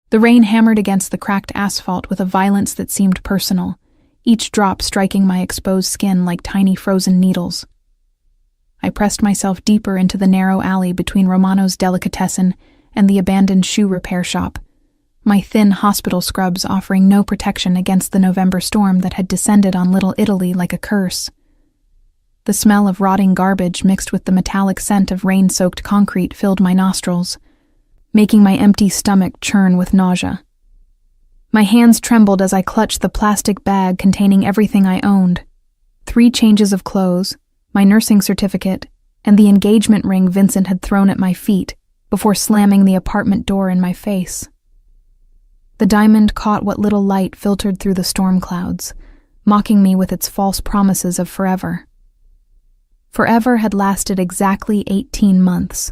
The rain hammered against the cracked asphalt with a violence that seemed personal, each drop striking my exposed skin like tiny frozen needles. I pressed myself deeper into the narrow alley between Romano's delicatessen and the abandoned shoe repair shop, my thin hospital scrubs offering no protection against the November storm that had descended on Little Italy like a curse. The smell of rotting garbage mixed with the metallic scent of rain-soaked concrete filled my nostrils, making my empty stomach churn with nausea. My hands trembled as I clutched the plastic bag containing everything I owned: 3 changes of clothes, my nursing certificate, and the engagement ring Vincent had thrown at my feet before slamming the apartment door in my face. The diamond caught what little light filtered through the storm clouds, mocking me with its false promises of forever. Forever had lasted exactly 18 months,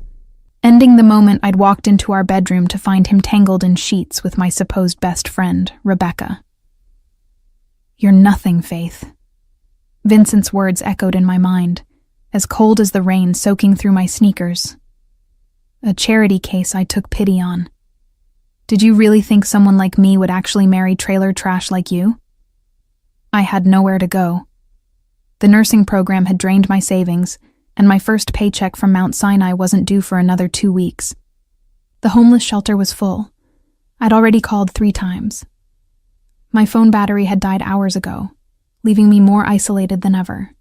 ending the moment I'd walked into our bedroom to find him tangled in sheets with my supposed best friend, Rebecca. "You're nothing, Faith." Vincent's words echoed in my mind, as cold as the rain soaking through my sneakers. A charity case I took pity on. Did you really think someone like me would actually marry trailer trash like you? I had nowhere to go. The nursing program had drained my savings, and my first paycheck from Mount Sinai wasn't due for another 2 weeks. The homeless shelter was full. I'd already called 3 times. My phone battery had died hours ago, leaving me more isolated than ever.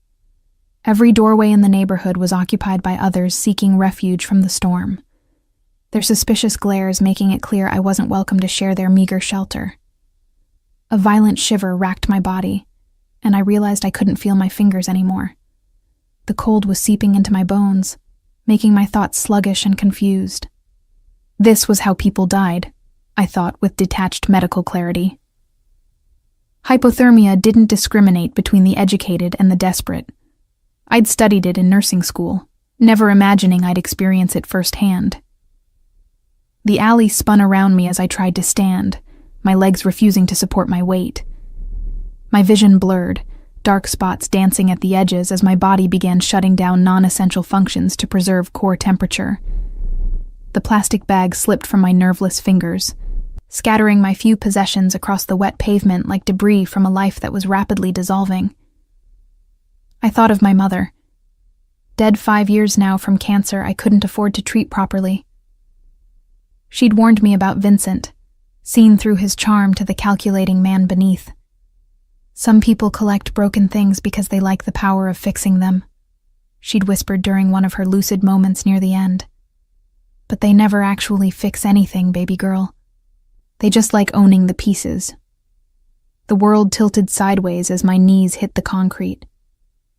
Every doorway in the neighborhood was occupied by others seeking refuge from the storm, their suspicious glares making it clear I wasn't welcome to share their meager shelter. A violent shiver racked my body, and I realized I couldn't feel my fingers anymore. The cold was seeping into my bones, making my thoughts sluggish and confused. This was how people died, I thought with detached medical clarity. Hypothermia didn't discriminate between the educated and the desperate. I'd studied it in nursing school, never imagining I'd experience it firsthand. The alley spun around me as I tried to stand, my legs refusing to support my weight. My vision blurred, dark spots dancing at the edges as my body began shutting down non-essential functions to preserve core temperature. The plastic bag slipped from my nerveless fingers, scattering my few possessions across the wet pavement like debris from a life that was rapidly dissolving. I thought of my mother. Dead 5 years now from cancer I couldn't afford to treat properly. She'd warned me about Vincent, seen through his charm to the calculating man beneath. Some people collect broken things because they like the power of fixing them, she'd whispered during one of her lucid moments near the end. But they never actually fix anything, baby girl. They just like owning the pieces. The world tilted sideways as my knees hit the concrete.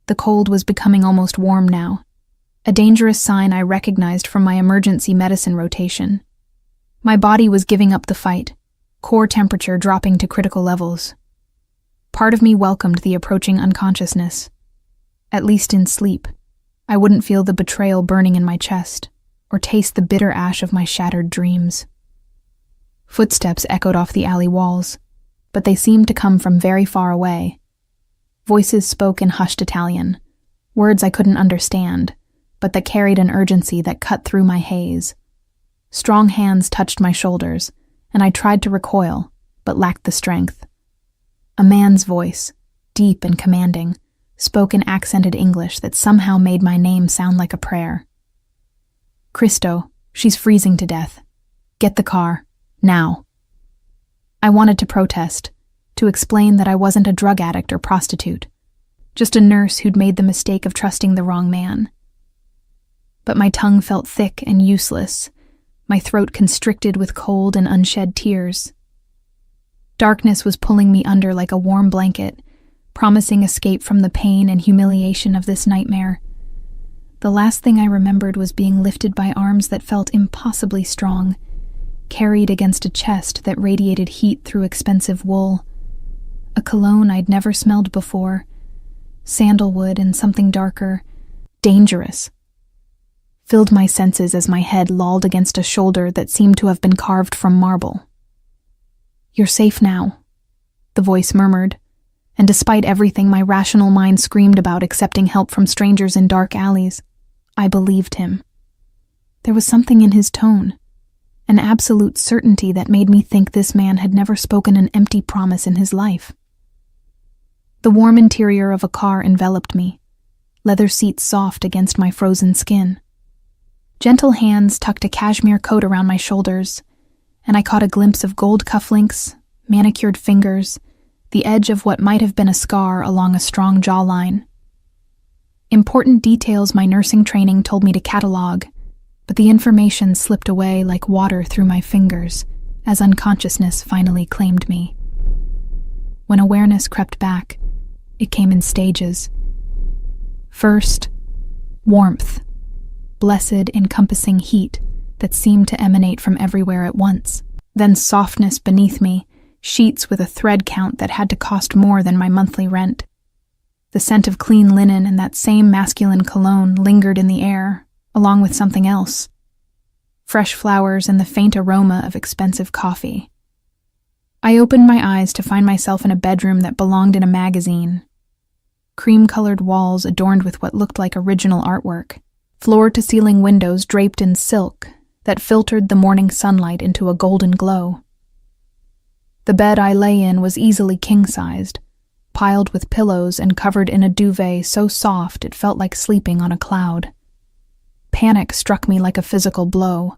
The cold was becoming almost warm now, a dangerous sign I recognized from my emergency medicine rotation. My body was giving up the fight, core temperature dropping to critical levels. Part of me welcomed the approaching unconsciousness. At least in sleep, I wouldn't feel the betrayal burning in my chest, or taste the bitter ash of my shattered dreams. Footsteps echoed off the alley walls, but they seemed to come from very far away. Voices spoke in hushed Italian, words I couldn't understand, but that carried an urgency that cut through my haze. Strong hands touched my shoulders, and I tried to recoil, but lacked the strength. A man's voice, deep and commanding, spoke in accented English that somehow made my name sound like a prayer. "Cristo, she's freezing to death. Get the car, now." I wanted to protest, to explain that I wasn't a drug addict or prostitute, just a nurse who'd made the mistake of trusting the wrong man. But my tongue felt thick and useless, my throat constricted with cold and unshed tears. Darkness was pulling me under like a warm blanket, promising escape from the pain and humiliation of this nightmare. The last thing I remembered was being lifted by arms that felt impossibly strong, carried against a chest that radiated heat through expensive wool. A cologne I'd never smelled before, sandalwood and something darker, dangerous, filled my senses as my head lolled against a shoulder that seemed to have been carved from marble. "You're safe now," the voice murmured, and despite everything my rational mind screamed about accepting help from strangers in dark alleys, I believed him. There was something in his tone, an absolute certainty that made me think this man had never spoken an empty promise in his life. The warm interior of a car enveloped me, leather seats soft against my frozen skin. Gentle hands tucked a cashmere coat around my shoulders, and I caught a glimpse of gold cufflinks, manicured fingers, the edge of what might have been a scar along a strong jawline. Important details my nursing training told me to catalog, but the information slipped away like water through my fingers as unconsciousness finally claimed me. When awareness crept back, it came in stages. First, warmth, blessed, encompassing heat that seemed to emanate from everywhere at once. Then softness beneath me, sheets with a thread count that had to cost more than my monthly rent. The scent of clean linen and that same masculine cologne lingered in the air, along with something else. Fresh flowers and the faint aroma of expensive coffee. I opened my eyes to find myself in a bedroom that belonged in a magazine. Cream-colored walls adorned with what looked like original artwork. Floor-to-ceiling windows draped in silk that filtered the morning sunlight into a golden glow. The bed I lay in was easily king-sized, piled with pillows and covered in a duvet so soft it felt like sleeping on a cloud. Panic struck me like a physical blow.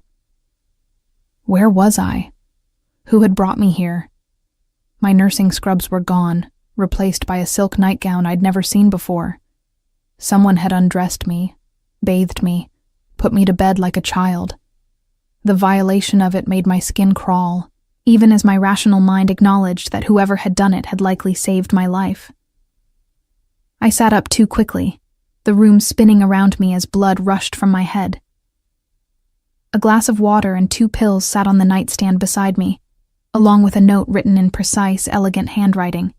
Where was I? Who had brought me here? My nursing scrubs were gone, replaced by a silk nightgown I'd never seen before. Someone had undressed me, bathed me, put me to bed like a child. The violation of it made my skin crawl, even as my rational mind acknowledged that whoever had done it had likely saved my life. I sat up too quickly, the room spinning around me as blood rushed from my head. A glass of water and 2 pills sat on the nightstand beside me, along with a note written in precise, elegant handwriting.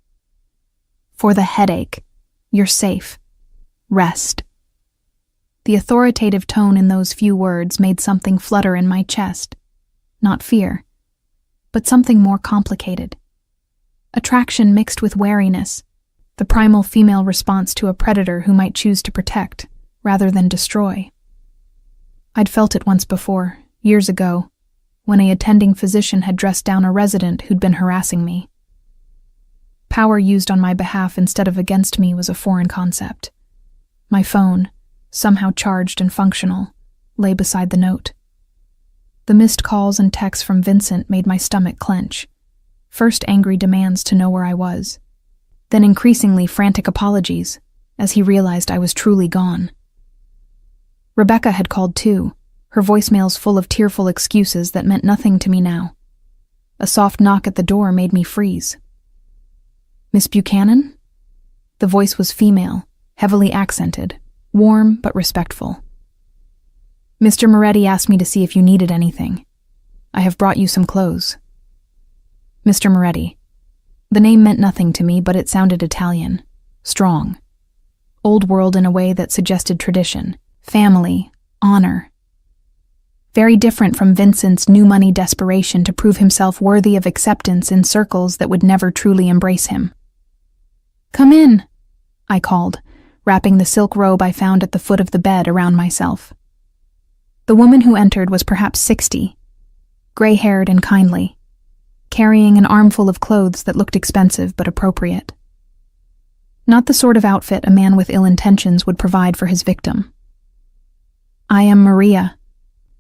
For the headache, you're safe. Rest. The authoritative tone in those few words made something flutter in my chest. Not fear, but something more complicated. Attraction mixed with wariness, the primal female response to a predator who might choose to protect, rather than destroy. I'd felt it once before, years ago, when an attending physician had dressed down a resident who'd been harassing me. Power used on my behalf instead of against me was a foreign concept. My phone, somehow charged and functional, lay beside the note. The missed calls and texts from Vincent made my stomach clench. First angry demands to know where I was, then increasingly frantic apologies, as he realized I was truly gone. Rebecca had called too, her voicemails full of tearful excuses that meant nothing to me now. A soft knock at the door made me freeze. Miss Buchanan? The voice was female, heavily accented, warm but respectful. Mr. Moretti asked me to see if you needed anything. I have brought you some clothes. Mr. Moretti. The name meant nothing to me, but it sounded Italian, strong. Old world in a way that suggested tradition, family, honor. Very different from Vincent's new money desperation to prove himself worthy of acceptance in circles that would never truly embrace him. Come in, I called, wrapping the silk robe I found at the foot of the bed around myself. The woman who entered was perhaps 60, gray-haired and kindly, carrying an armful of clothes that looked expensive but appropriate. Not the sort of outfit a man with ill intentions would provide for his victim. I am Maria,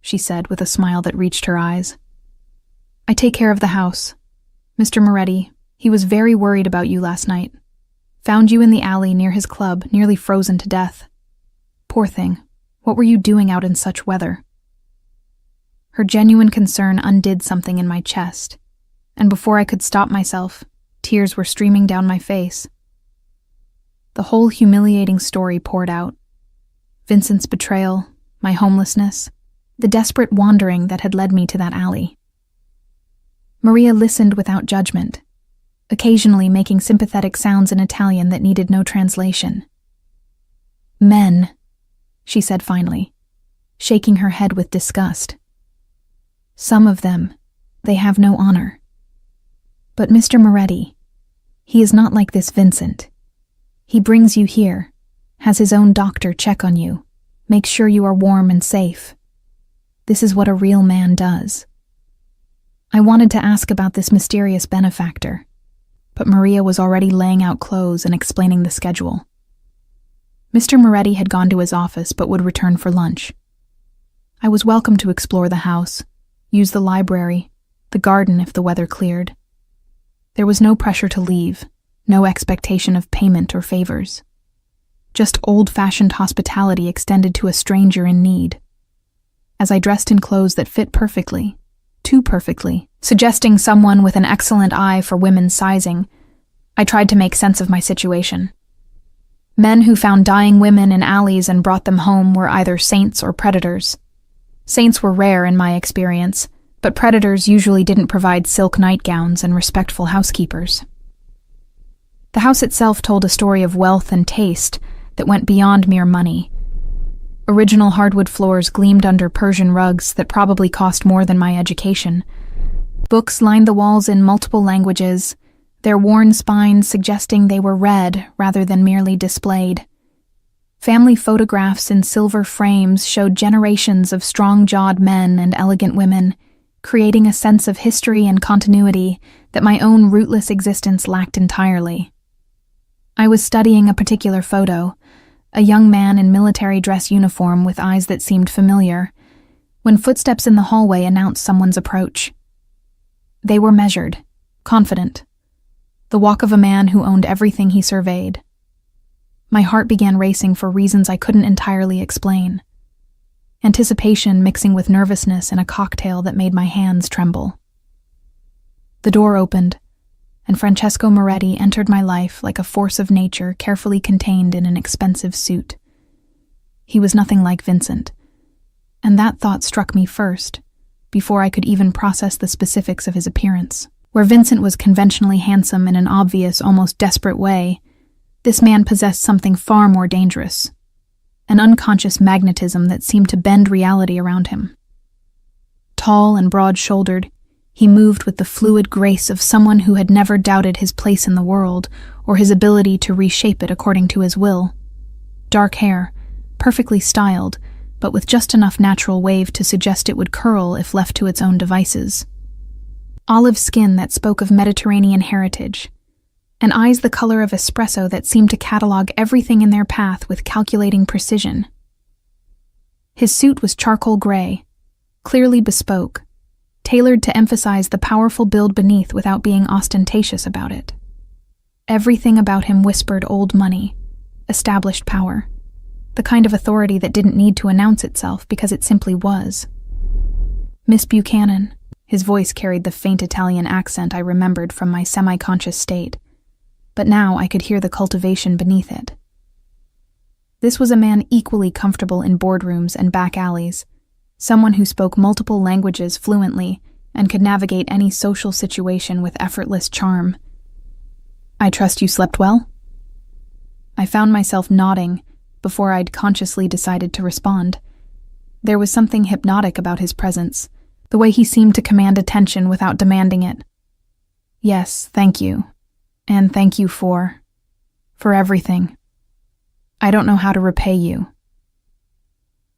she said with a smile that reached her eyes. I take care of the house. Mr. Moretti, he was very worried about you last night. Found you in the alley near his club, nearly frozen to death. Poor thing, what were you doing out in such weather? Her genuine concern undid something in my chest, and before I could stop myself, tears were streaming down my face. The whole humiliating story poured out. Vincent's betrayal, my homelessness, the desperate wandering that had led me to that alley. Maria listened without judgment, occasionally making sympathetic sounds in Italian that needed no translation. Men, she said finally, shaking her head with disgust. Some of them, they have no honor. But Mr. Moretti, he is not like this Vincent. He brings you here, has his own doctor check on you, makes sure you are warm and safe. This is what a real man does. I wanted to ask about this mysterious benefactor, but Maria was already laying out clothes and explaining the schedule. Mr. Moretti had gone to his office but would return for lunch. I was welcome to explore the house, use the library, the garden if the weather cleared. There was no pressure to leave, no expectation of payment or favors. Just old-fashioned hospitality extended to a stranger in need. As I dressed in clothes that fit perfectly, too perfectly, suggesting someone with an excellent eye for women's sizing, I tried to make sense of my situation. Men who found dying women in alleys and brought them home were either saints or predators. Saints were rare in my experience, but predators usually didn't provide silk nightgowns and respectful housekeepers. The house itself told a story of wealth and taste that went beyond mere money. Original hardwood floors gleamed under Persian rugs that probably cost more than my education. Books lined the walls in multiple languages, their worn spines suggesting they were read rather than merely displayed. Family photographs in silver frames showed generations of strong-jawed men and elegant women, creating a sense of history and continuity that my own rootless existence lacked entirely. I was studying a particular photo, a young man in military dress uniform with eyes that seemed familiar, when footsteps in the hallway announced someone's approach. They were measured, confident, the walk of a man who owned everything he surveyed. My heart began racing for reasons I couldn't entirely explain. Anticipation mixing with nervousness in a cocktail that made my hands tremble. The door opened, and Francesco Moretti entered my life like a force of nature carefully contained in an expensive suit. He was nothing like Vincent, and that thought struck me first, before I could even process the specifics of his appearance. Where Vincent was conventionally handsome in an obvious, almost desperate way, this man possessed something far more dangerous, an unconscious magnetism that seemed to bend reality around him. Tall and broad-shouldered, he moved with the fluid grace of someone who had never doubted his place in the world or his ability to reshape it according to his will. Dark hair, perfectly styled, but with just enough natural wave to suggest it would curl if left to its own devices. Olive skin that spoke of Mediterranean heritage, and eyes the color of espresso that seemed to catalog everything in their path with calculating precision. His suit was charcoal gray, clearly bespoke, tailored to emphasize the powerful build beneath without being ostentatious about it. Everything about him whispered old money, established power, the kind of authority that didn't need to announce itself because it simply was. Miss Buchanan. His voice carried the faint Italian accent I remembered from my semi-conscious state, but now I could hear the cultivation beneath it. This was a man equally comfortable in boardrooms and back alleys, someone who spoke multiple languages fluently and could navigate any social situation with effortless charm. "I trust you slept well?" I found myself nodding before I'd consciously decided to respond. There was something hypnotic about his presence, the way he seemed to command attention without demanding it. "Yes, thank you. And thank you for everything. I don't know how to repay you."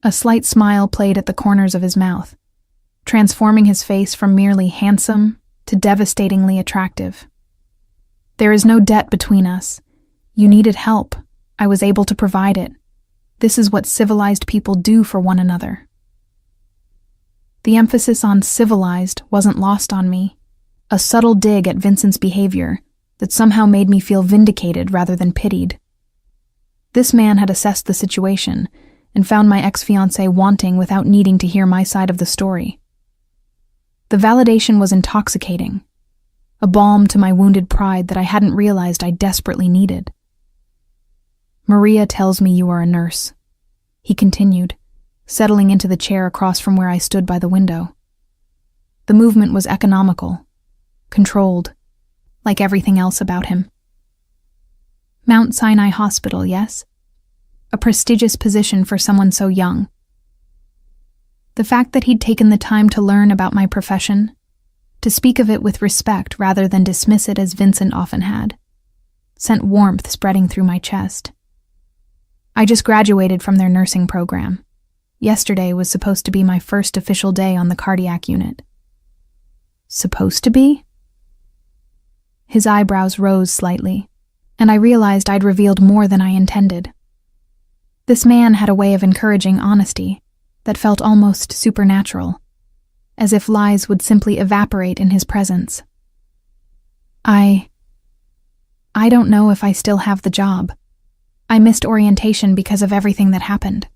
A slight smile played at the corners of his mouth, transforming his face from merely handsome to devastatingly attractive. "There is no debt between us. You needed help. I was able to provide it. This is what civilized people do for one another." The emphasis on civilized wasn't lost on me, a subtle dig at Vincent's behavior that somehow made me feel vindicated rather than pitied. This man had assessed the situation and found my ex-fiancée wanting without needing to hear my side of the story. The validation was intoxicating, a balm to my wounded pride that I hadn't realized I desperately needed. "Maria tells me you are a nurse," he continued, settling into the chair across from where I stood by the window. The movement was economical, controlled, like everything else about him. "Mount Sinai Hospital, yes? A prestigious position for someone so young." The fact that he'd taken the time to learn about my profession, to speak of it with respect rather than dismiss it as Vincent often had, sent warmth spreading through my chest. I just graduated from their nursing program. Yesterday was supposed to be my first official day on the cardiac unit. Supposed to be? His eyebrows rose slightly, and I realized I'd revealed more than I intended. This man had a way of encouraging honesty that felt almost supernatural, as if lies would simply evaporate in his presence. I don't know if I still have the job. I missed orientation because of everything that happened.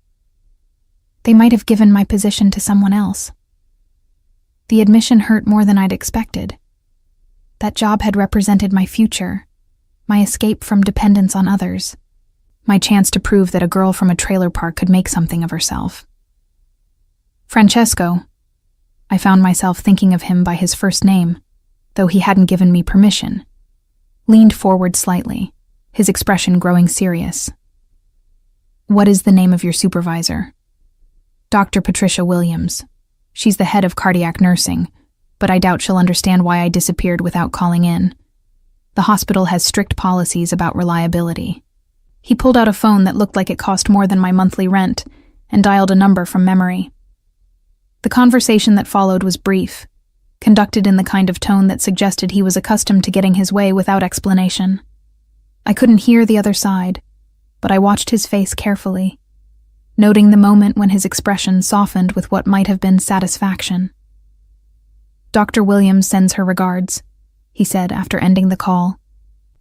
They might have given my position to someone else. The admission hurt more than I'd expected. That job had represented my future, my escape from dependence on others, my chance to prove that a girl from a trailer park could make something of herself. Francesco. I found myself thinking of him by his first name, though he hadn't given me permission. Leaned forward slightly, his expression growing serious. What is the name of your supervisor? Dr. Patricia Williams. She's the head of cardiac nursing, but I doubt she'll understand why I disappeared without calling in. The hospital has strict policies about reliability. He pulled out a phone that looked like it cost more than my monthly rent and dialed a number from memory. The conversation that followed was brief, conducted in the kind of tone that suggested he was accustomed to getting his way without explanation. I couldn't hear the other side, but I watched his face carefully, noting the moment when his expression softened with what might have been satisfaction. Dr. Williams sends her regards, he said after ending the call.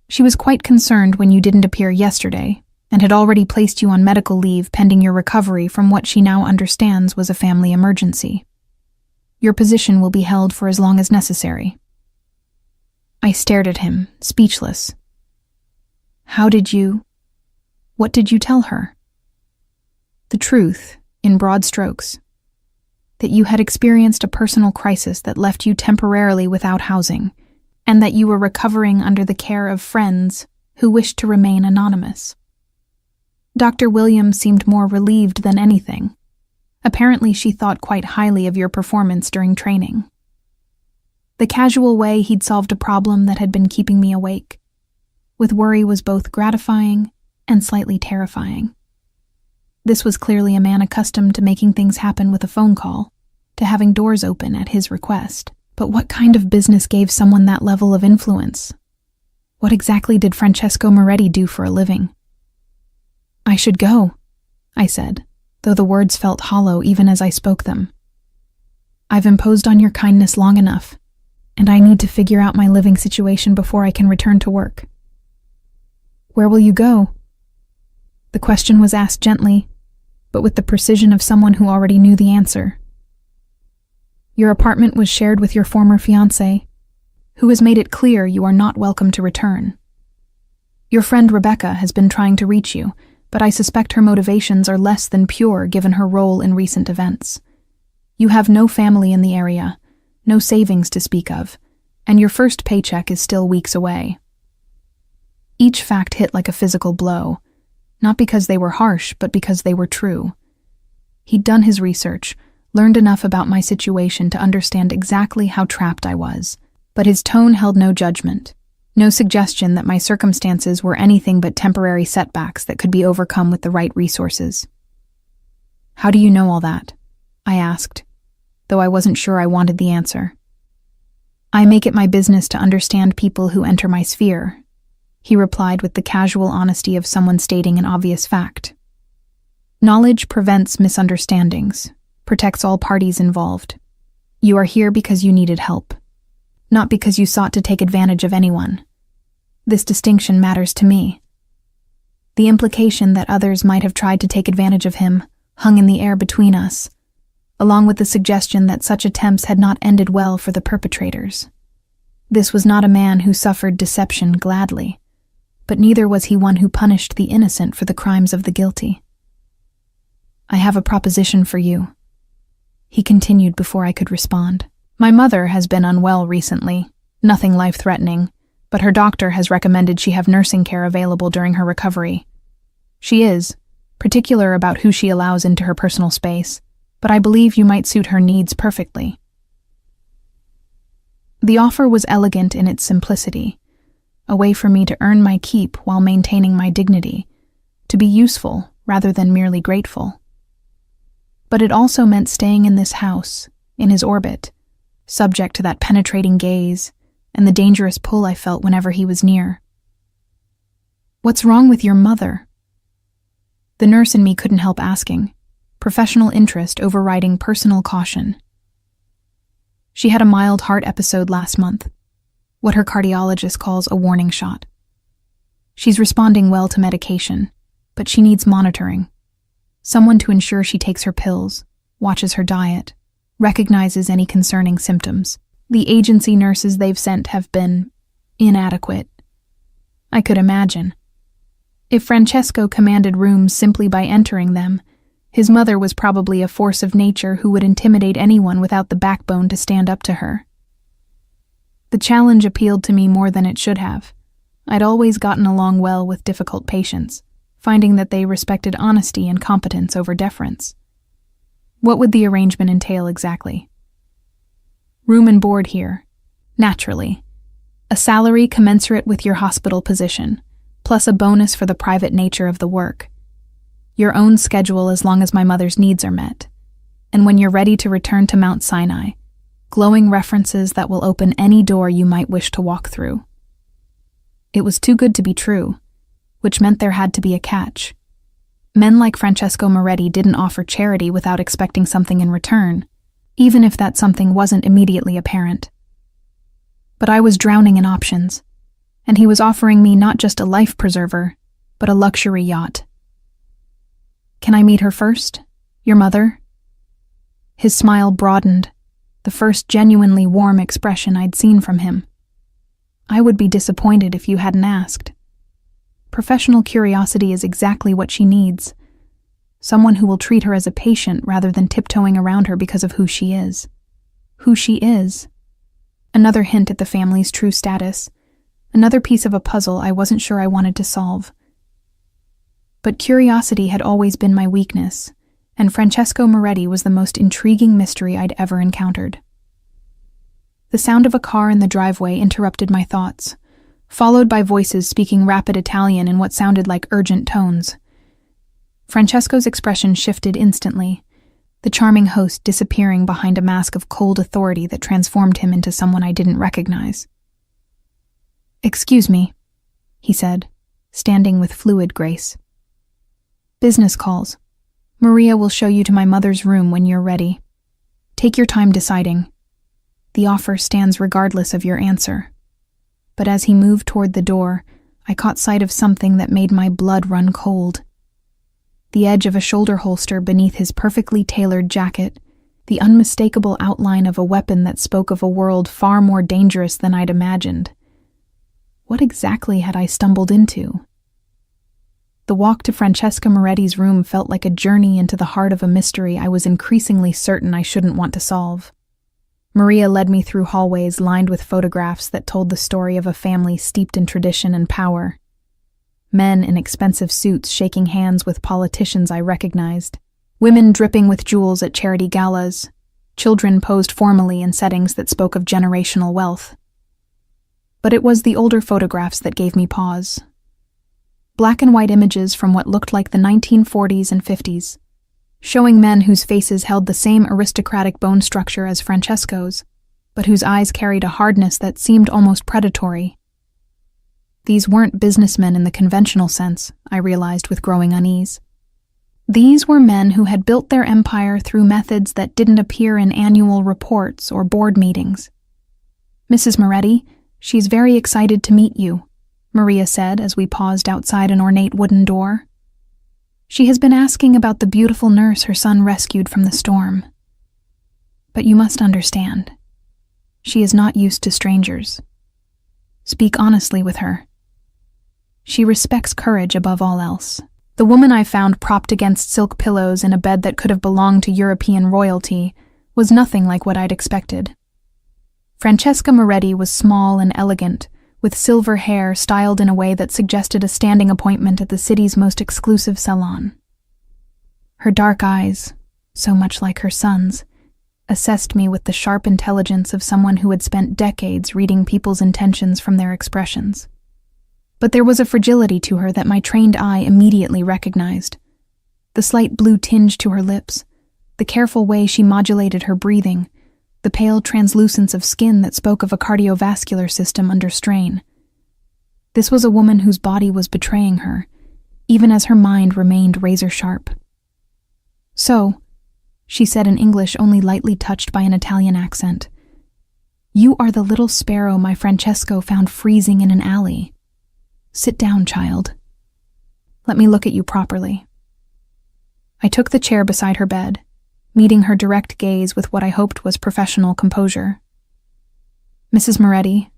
She was quite concerned when you didn't appear yesterday and had already placed you on medical leave pending your recovery from what she now understands was a family emergency. Your position will be held for as long as necessary. I stared at him, speechless. What did you tell her? The truth, in broad strokes. That you had experienced a personal crisis that left you temporarily without housing, and that you were recovering under the care of friends who wished to remain anonymous. Dr. Williams seemed more relieved than anything. Apparently she thought quite highly of your performance during training. The casual way he'd solved a problem that had been keeping me awake, with worry, was both gratifying and slightly terrifying. This was clearly a man accustomed to making things happen with a phone call, to having doors open at his request. But what kind of business gave someone that level of influence? What exactly did Francesco Moretti do for a living? I should go, I said, though the words felt hollow even as I spoke them. I've imposed on your kindness long enough, and I need to figure out my living situation before I can return to work. Where will you go? The question was asked gently, but with the precision of someone who already knew the answer. Your apartment was shared with your former fiancé, who has made it clear you are not welcome to return. Your friend Rebecca has been trying to reach you, but I suspect her motivations are less than pure given her role in recent events. You have no family in the area, no savings to speak of, and your first paycheck is still weeks away. Each fact hit like a physical blow, not because they were harsh, but because they were true. He'd done his research, learned enough about my situation to understand exactly how trapped I was, but his tone held no judgment, no suggestion that my circumstances were anything but temporary setbacks that could be overcome with the right resources. How do you know all that? I asked, though I wasn't sure I wanted the answer. I make it my business to understand people who enter my sphere, he replied with the casual honesty of someone stating an obvious fact. Knowledge prevents misunderstandings, protects all parties involved. You are here because you needed help, not because you sought to take advantage of anyone. This distinction matters to me. The implication that others might have tried to take advantage of him hung in the air between us, along with the suggestion that such attempts had not ended well for the perpetrators. This was not a man who suffered deception gladly, but neither was he one who punished the innocent for the crimes of the guilty. I have a proposition for you, he continued before I could respond. My mother has been unwell recently, nothing life-threatening, but her doctor has recommended she have nursing care available during her recovery. She is particular about who she allows into her personal space, but I believe you might suit her needs perfectly. The offer was elegant in its simplicity, a way for me to earn my keep while maintaining my dignity, to be useful rather than merely grateful. But it also meant staying in this house, in his orbit, subject to that penetrating gaze and the dangerous pull I felt whenever he was near. "What's wrong with your mother?" The nurse in me couldn't help asking, professional interest overriding personal caution. "She had a mild heart episode last month, what her cardiologist calls a warning shot. She's responding well to medication, but she needs monitoring. Someone to ensure she takes her pills, watches her diet, recognizes any concerning symptoms. The agency nurses they've sent have been inadequate." I could imagine. If Francesco commanded rooms simply by entering them, his mother was probably a force of nature who would intimidate anyone without the backbone to stand up to her. The challenge appealed to me more than it should have. I'd always gotten along well with difficult patients, finding that they respected honesty and competence over deference. What would the arrangement entail exactly? Room and board here, naturally. A salary commensurate with your hospital position, plus a bonus for the private nature of the work. Your own schedule as long as my mother's needs are met. And when you're ready to return to Mount Sinai, glowing references that will open any door you might wish to walk through. It was too good to be true, which meant there had to be a catch. Men like Francesco Moretti didn't offer charity without expecting something in return, even if that something wasn't immediately apparent. But I was drowning in options, and he was offering me not just a life preserver, but a luxury yacht. "Can I meet her first? Your mother?" His smile broadened, the first genuinely warm expression I'd seen from him. "I would be disappointed if you hadn't asked. Professional curiosity is exactly what she needs. Someone who will treat her as a patient rather than tiptoeing around her because of who she is." Who she is. Another hint at the family's true status. Another piece of a puzzle I wasn't sure I wanted to solve. But curiosity had always been my weakness, and Francesco Moretti was the most intriguing mystery I'd ever encountered. The sound of a car in the driveway interrupted my thoughts, followed by voices speaking rapid Italian in what sounded like urgent tones. Francesco's expression shifted instantly, the charming host disappearing behind a mask of cold authority that transformed him into someone I didn't recognize. "Excuse me," he said, standing with fluid grace. "Business calls. Maria will show you to my mother's room when you're ready. Take your time deciding. The offer stands regardless of your answer." But as he moved toward the door, I caught sight of something that made my blood run cold. The edge of a shoulder holster beneath his perfectly tailored jacket, the unmistakable outline of a weapon that spoke of a world far more dangerous than I'd imagined. What exactly had I stumbled into? The walk to Francesca Moretti's room felt like a journey into the heart of a mystery I was increasingly certain I shouldn't want to solve. Maria led me through hallways lined with photographs that told the story of a family steeped in tradition and power. Men in expensive suits shaking hands with politicians I recognized, women dripping with jewels at charity galas, children posed formally in settings that spoke of generational wealth. But it was the older photographs that gave me pause. Black and white images from what looked like the 1940s and 50s, showing men whose faces held the same aristocratic bone structure as Francesco's, but whose eyes carried a hardness that seemed almost predatory. These weren't businessmen in the conventional sense, I realized with growing unease. These were men who had built their empire through methods that didn't appear in annual reports or board meetings. "Mrs. Moretti, she's very excited to meet you," Maria said as we paused outside an ornate wooden door. "She has been asking about the beautiful nurse her son rescued from the storm. But you must understand, she is not used to strangers. Speak honestly with her. She respects courage above all else." The woman I found propped against silk pillows in a bed that could have belonged to European royalty was nothing like what I'd expected. Francesca Moretti was small and elegant, with silver hair styled in a way that suggested a standing appointment at the city's most exclusive salon. Her dark eyes, so much like her son's, assessed me with the sharp intelligence of someone who had spent decades reading people's intentions from their expressions. But there was a fragility to her that my trained eye immediately recognized. The slight blue tinge to her lips, the careful way she modulated her breathing, the pale translucence of skin that spoke of a cardiovascular system under strain. This was a woman whose body was betraying her, even as her mind remained razor-sharp. "So," she said in English only lightly touched by an Italian accent, "you are the little sparrow my Francesco found freezing in an alley. Sit down, child. Let me look at you properly." I took the chair beside her bed, meeting her direct gaze with what I hoped was professional composure. "Mrs. Moretti,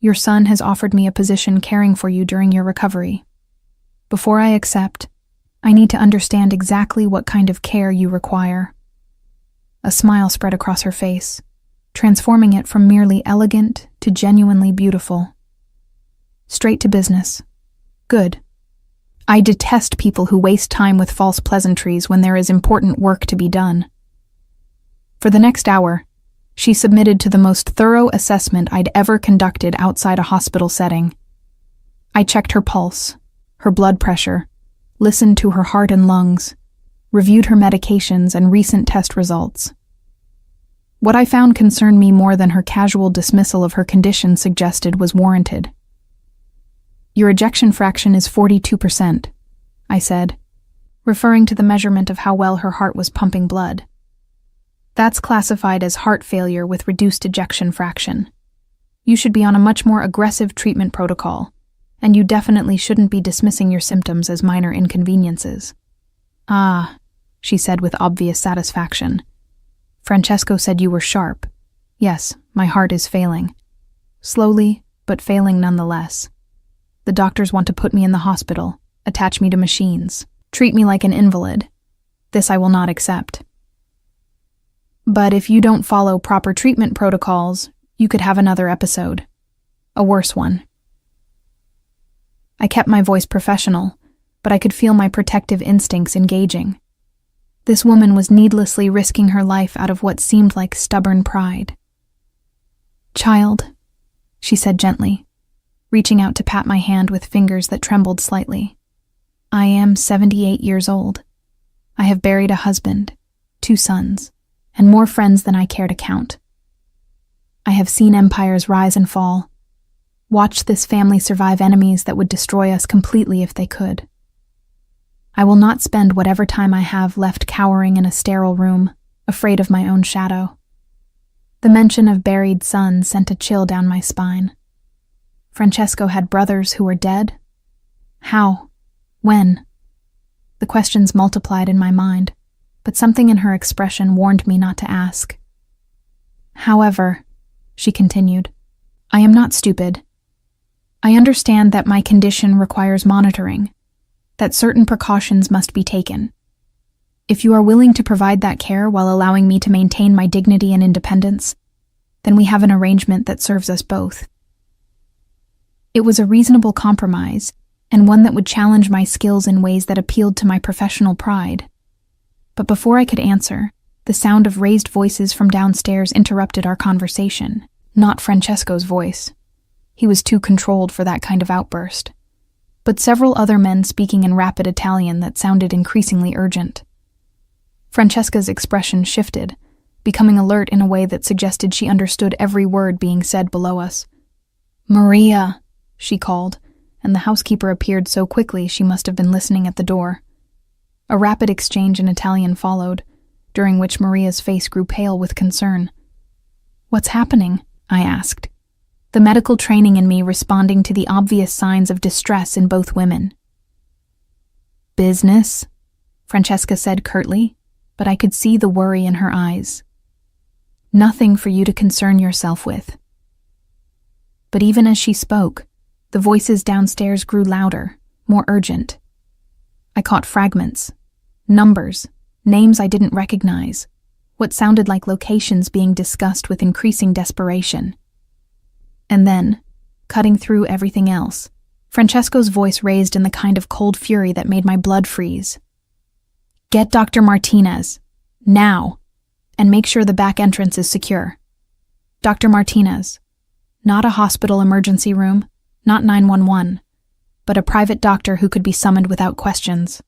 your son has offered me a position caring for you during your recovery. Before I accept, I need to understand exactly what kind of care you require." A smile spread across her face, transforming it from merely elegant to genuinely beautiful. "Straight to business. Good. I detest people who waste time with false pleasantries when there is important work to be done." For the next hour, she submitted to the most thorough assessment I'd ever conducted outside a hospital setting. I checked her pulse, her blood pressure, listened to her heart and lungs, reviewed her medications and recent test results. What I found concerned me more than her casual dismissal of her condition suggested was warranted. "Your ejection fraction is 42%, I said, referring to the measurement of how well her heart was pumping blood. "That's classified as heart failure with reduced ejection fraction. You should be on a much more aggressive treatment protocol, and you definitely shouldn't be dismissing your symptoms as minor inconveniences." "Ah," she said with obvious satisfaction. "Francesco said you were sharp. Yes, my heart is failing. Slowly, but failing nonetheless. The doctors want to put me in the hospital, attach me to machines, treat me like an invalid. This I will not accept. But if you don't follow proper treatment protocols, you could have another episode. A worse one." I kept my voice professional, but I could feel my protective instincts engaging. This woman was needlessly risking her life out of what seemed like stubborn pride. "Child," she said gently, reaching out to pat my hand with fingers that trembled slightly. "I am 78 years old. I have buried a husband, 2 sons, and more friends than I care to count. I have seen empires rise and fall, watched this family survive enemies that would destroy us completely if they could. I will not spend whatever time I have left cowering in a sterile room, afraid of my own shadow." The mention of buried sons sent a chill down my spine. Francesco had brothers who were dead? How? When? The questions multiplied in my mind, but something in her expression warned me not to ask. "However," she continued, "I am not stupid. I understand that my condition requires monitoring, that certain precautions must be taken. If you are willing to provide that care while allowing me to maintain my dignity and independence, then we have an arrangement that serves us both." It was a reasonable compromise, and one that would challenge my skills in ways that appealed to my professional pride. But before I could answer, the sound of raised voices from downstairs interrupted our conversation, not Francesco's voice. He was too controlled for that kind of outburst. But several other men speaking in rapid Italian that sounded increasingly urgent. Francesca's expression shifted, becoming alert in a way that suggested she understood every word being said below us. "Maria," she called, and the housekeeper appeared so quickly she must have been listening at the door. A rapid exchange in Italian followed, during which Maria's face grew pale with concern. "What's happening?" I asked, the medical training in me responding to the obvious signs of distress in both women. "Business," Francesca said curtly, but I could see the worry in her eyes. "Nothing for you to concern yourself with." But even as she spoke, the voices downstairs grew louder, more urgent. I caught fragments, numbers, names I didn't recognize, what sounded like locations being discussed with increasing desperation. And then, cutting through everything else, Francesco's voice raised in the kind of cold fury that made my blood freeze. "Get Dr. Martinez, now, and make sure the back entrance is secure. Dr. Martinez, not a hospital emergency room, not 911, but a private doctor who could be summoned without questions."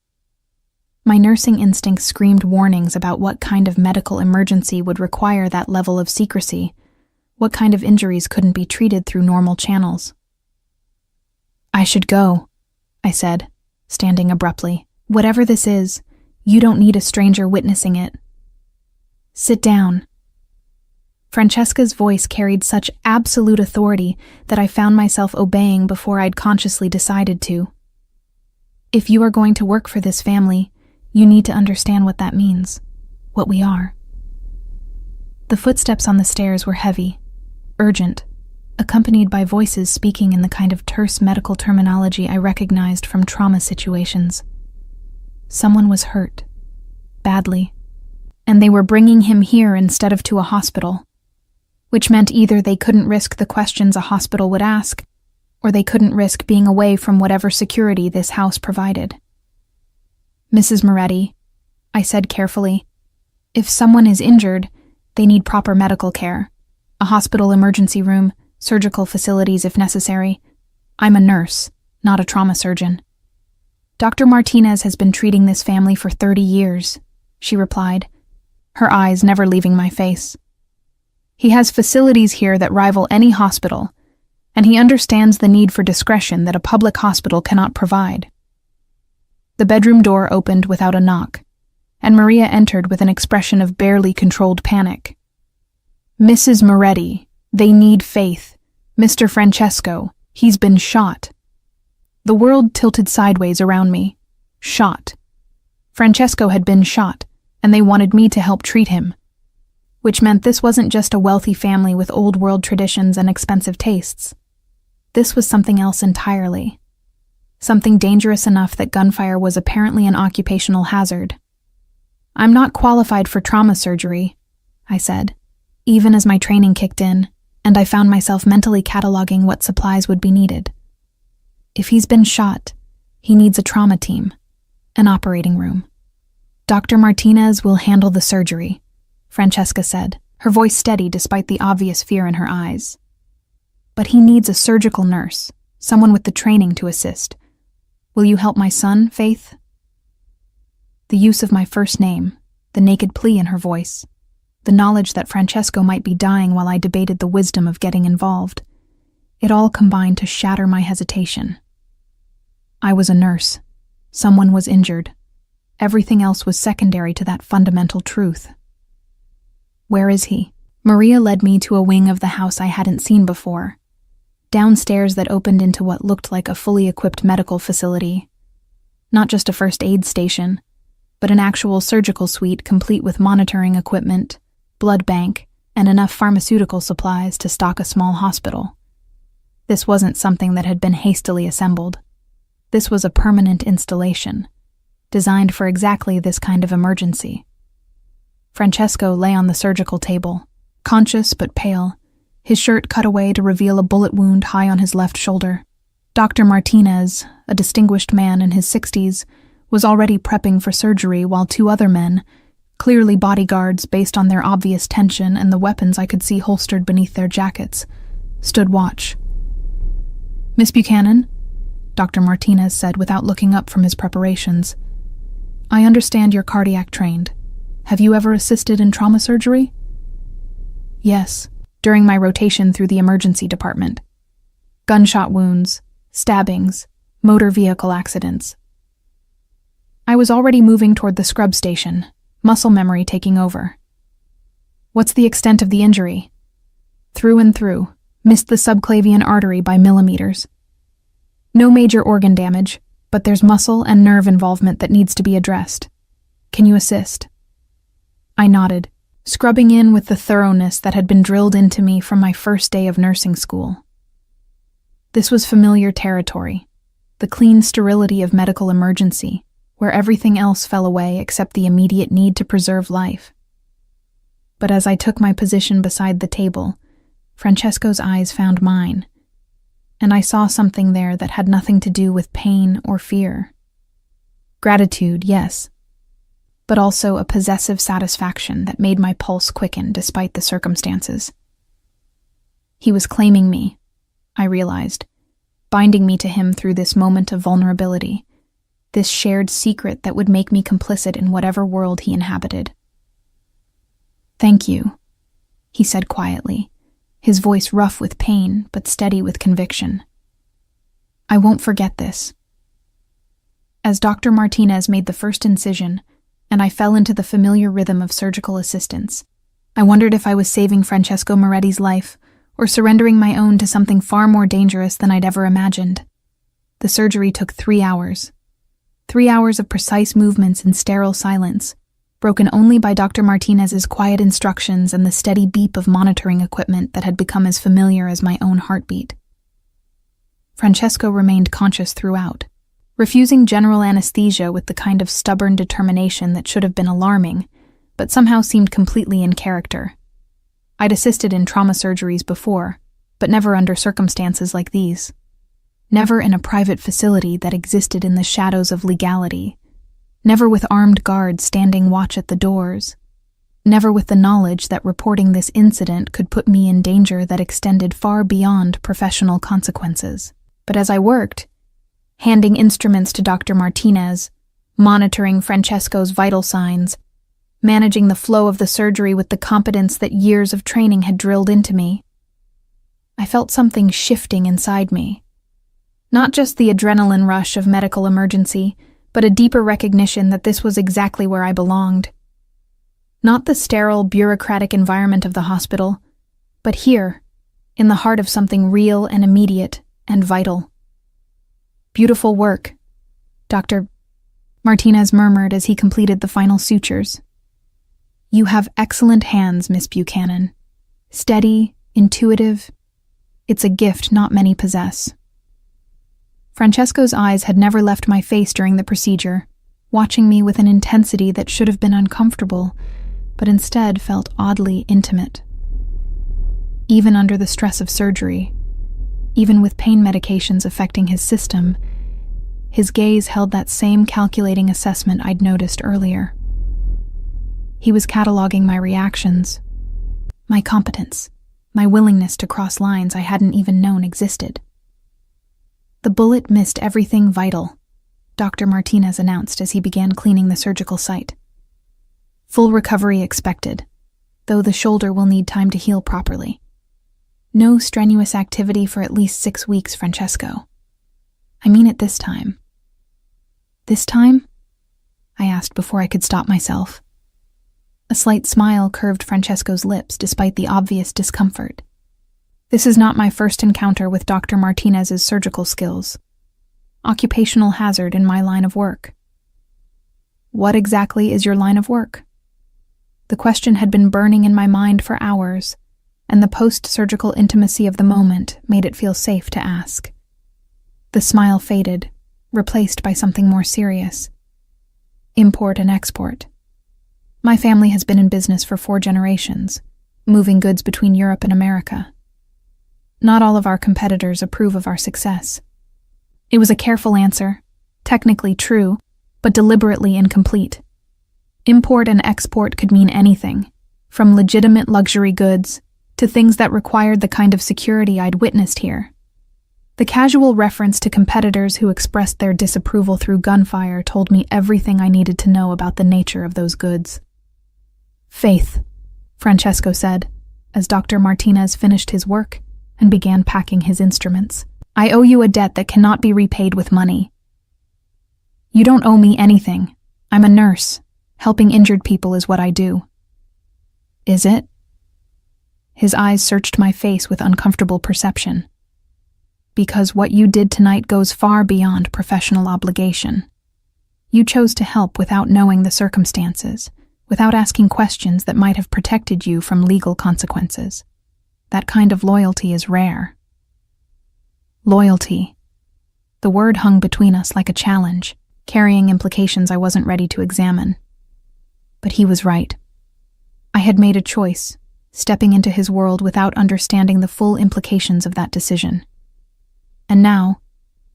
My nursing instinct screamed warnings about what kind of medical emergency would require that level of secrecy, what kind of injuries couldn't be treated through normal channels. "I should go," I said, standing abruptly. "Whatever this is, you don't need a stranger witnessing it. Sit down." Francesca's voice carried such absolute authority that I found myself obeying before I'd consciously decided to. "If you are going to work for this family, you need to understand what that means, what we are." The footsteps on the stairs were heavy, urgent, accompanied by voices speaking in the kind of terse medical terminology I recognized from trauma situations. Someone was hurt, badly, and they were bringing him here instead of to a hospital, which meant either they couldn't risk the questions a hospital would ask, or they couldn't risk being away from whatever security this house provided. "Mrs. Moretti," I said carefully, "if someone is injured, they need proper medical care, a hospital emergency room, surgical facilities if necessary. I'm a nurse, not a trauma surgeon." "Dr. Martinez has been treating this family for 30 years, she replied, her eyes never leaving my face. "He has facilities here that rival any hospital, and he understands the need for discretion that a public hospital cannot provide." The bedroom door opened without a knock, and Maria entered with an expression of barely controlled panic. "Mrs. Moretti, they need faith. Mr. Francesco, he's been shot." The world tilted sideways around me. Shot. Francesco had been shot, and they wanted me to help treat him. Which meant this wasn't just a wealthy family with old-world traditions and expensive tastes. This was something else entirely. Something dangerous enough that gunfire was apparently an occupational hazard. "I'm not qualified for trauma surgery," I said, even as my training kicked in, and I found myself mentally cataloging what supplies would be needed. "If he's been shot, he needs a trauma team, an operating room. Dr. Martinez will handle the surgery," Francesca said, her voice steady despite the obvious fear in her eyes. "But he needs a surgical nurse, someone with the training to assist. Will you help my son, Faith?" The use of my first name, the naked plea in her voice, the knowledge that Francesco might be dying while I debated the wisdom of getting involved, it all combined to shatter my hesitation. I was a nurse. Someone was injured. Everything else was secondary to that fundamental truth. "Where is he?" Maria led me to a wing of the house I hadn't seen before, downstairs that opened into what looked like a fully equipped medical facility. Not just a first aid station, but an actual surgical suite complete with monitoring equipment, blood bank, and enough pharmaceutical supplies to stock a small hospital. This wasn't something that had been hastily assembled. This was a permanent installation, designed for exactly this kind of emergency. Francesco lay on the surgical table, conscious but pale, his shirt cut away to reveal a bullet wound high on his left shoulder. Dr. Martinez, a distinguished man in his 60s, was already prepping for surgery while two other men, clearly bodyguards based on their obvious tension and the weapons I could see holstered beneath their jackets, stood watch. "Miss Buchanan," Dr. Martinez said without looking up from his preparations, "I understand you're cardiac trained. Have you ever assisted in trauma surgery?" "Yes, during my rotation through the emergency department. Gunshot wounds, stabbings, motor vehicle accidents." I was already moving toward the scrub station, muscle memory taking over. "What's the extent of the injury?" "Through and through. Missed the subclavian artery by millimeters. No major organ damage, but there's muscle and nerve involvement that needs to be addressed. Can you assist?" I nodded, scrubbing in with the thoroughness that had been drilled into me from my first day of nursing school. This was familiar territory, the clean sterility of medical emergency, where everything else fell away except the immediate need to preserve life. But as I took my position beside the table, Francesco's eyes found mine, and I saw something there that had nothing to do with pain or fear. Gratitude, yes, but also a possessive satisfaction that made my pulse quicken despite the circumstances. He was claiming me, I realized, binding me to him through this moment of vulnerability, this shared secret that would make me complicit in whatever world he inhabited. "Thank you," he said quietly, his voice rough with pain but steady with conviction. "I won't forget this." As Dr. Martinez made the first incision, and I fell into the familiar rhythm of surgical assistance, I wondered if I was saving Francesco Moretti's life or surrendering my own to something far more dangerous than I'd ever imagined. The surgery took 3 hours. 3 hours of precise movements in sterile silence, broken only by Dr. Martinez's quiet instructions and the steady beep of monitoring equipment that had become as familiar as my own heartbeat. Francesco remained conscious throughout, refusing general anesthesia with the kind of stubborn determination that should have been alarming, but somehow seemed completely in character. I'd assisted in trauma surgeries before, but never under circumstances like these. Never in a private facility that existed in the shadows of legality. Never with armed guards standing watch at the doors. Never with the knowledge that reporting this incident could put me in danger that extended far beyond professional consequences. But as I worked, handing instruments to Dr. Martinez, monitoring Francesco's vital signs, managing the flow of the surgery with the competence that years of training had drilled into me, I felt something shifting inside me. Not just the adrenaline rush of medical emergency, but a deeper recognition that this was exactly where I belonged. Not the sterile, bureaucratic environment of the hospital, but here, in the heart of something real and immediate and vital. "Beautiful work," Dr. Martinez murmured as he completed the final sutures. "You have excellent hands, Miss Buchanan. Steady, intuitive. It's a gift not many possess." Francesco's eyes had never left my face during the procedure, watching me with an intensity that should have been uncomfortable, but instead felt oddly intimate. Even under the stress of surgery, even with pain medications affecting his system, his gaze held that same calculating assessment I'd noticed earlier. He was cataloging my reactions, my competence, my willingness to cross lines I hadn't even known existed. "The bullet missed everything vital," Dr. Martinez announced as he began cleaning the surgical site. "Full recovery expected, though the shoulder will need time to heal properly. No strenuous activity for at least 6 weeks, Francesco. I mean it this time." "This time?" I asked before I could stop myself. A slight smile curved Francesco's lips despite the obvious discomfort. This is not my first encounter with Dr. Martinez's surgical skills. Occupational hazard in my line of work. "What exactly is your line of work?" The question had been burning in my mind for hours, and the post-surgical intimacy of the moment made it feel safe to ask. The smile faded, replaced by something more serious. "Import and export. My family has been in business for 4 generations, moving goods between Europe and America. Not all of our competitors approve of our success." It was a careful answer, technically true, but deliberately incomplete. Import and export could mean anything, from legitimate luxury goods to things that required the kind of security I'd witnessed here. The casual reference to competitors who expressed their disapproval through gunfire told me everything I needed to know about the nature of those goods. "Faith," Francesco said, as Dr. Martinez finished his work and began packing his instruments. "I owe you a debt that cannot be repaid with money." "You don't owe me anything. I'm a nurse. Helping injured people is what I do." "Is it?" His eyes searched my face with uncomfortable perception. "Because what you did tonight goes far beyond professional obligation. You chose to help without knowing the circumstances, without asking questions that might have protected you from legal consequences. That kind of loyalty is rare." Loyalty. The word hung between us like a challenge, carrying implications I wasn't ready to examine. But he was right. I had made a choice, stepping into his world without understanding the full implications of that decision. And now,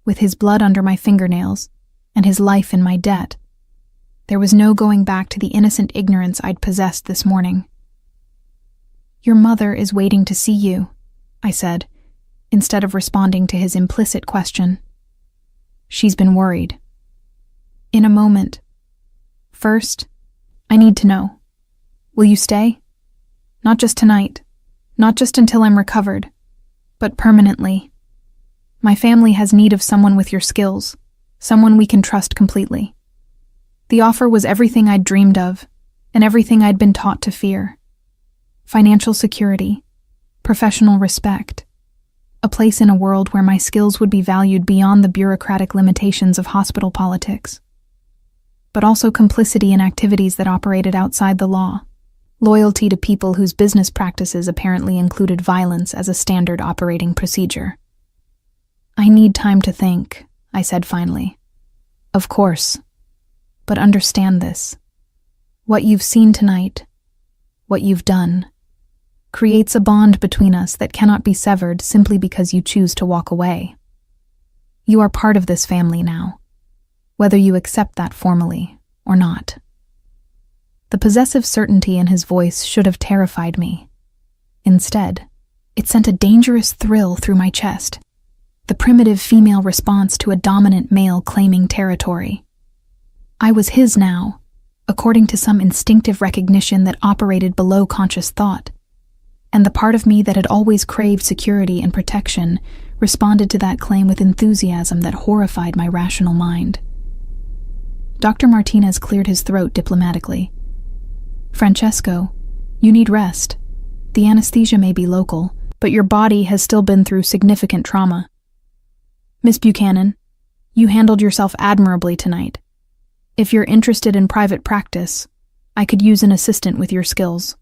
with his blood under my fingernails and his life in my debt, there was no going back to the innocent ignorance I'd possessed this morning. "Your mother is waiting to see you," I said, instead of responding to his implicit question. "She's been worried." In a moment. First, I need to know. Will you stay? Not just tonight, not just until I'm recovered, but permanently. My family has need of someone with your skills, someone we can trust completely. The offer was everything I'd dreamed of, and everything I'd been taught to fear. Financial security, professional respect, a place in a world where my skills would be valued beyond the bureaucratic limitations of hospital politics. But also complicity in activities that operated outside the law, loyalty to people whose business practices apparently included violence as a standard operating procedure. I need time to think, I said finally. Of course. But understand this. What you've seen tonight, what you've done, creates a bond between us that cannot be severed simply because you choose to walk away. You are part of this family now, whether you accept that formally or not. The possessive certainty in his voice should have terrified me. Instead, it sent a dangerous thrill through my chest, the primitive female response to a dominant male claiming territory. I was his now, according to some instinctive recognition that operated below conscious thought, and the part of me that had always craved security and protection responded to that claim with enthusiasm that horrified my rational mind. Dr. Martinez cleared his throat diplomatically. Francesco, you need rest. The anesthesia may be local, but your body has still been through significant trauma. Miss Buchanan, you handled yourself admirably tonight. If you're interested in private practice, I could use an assistant with your skills.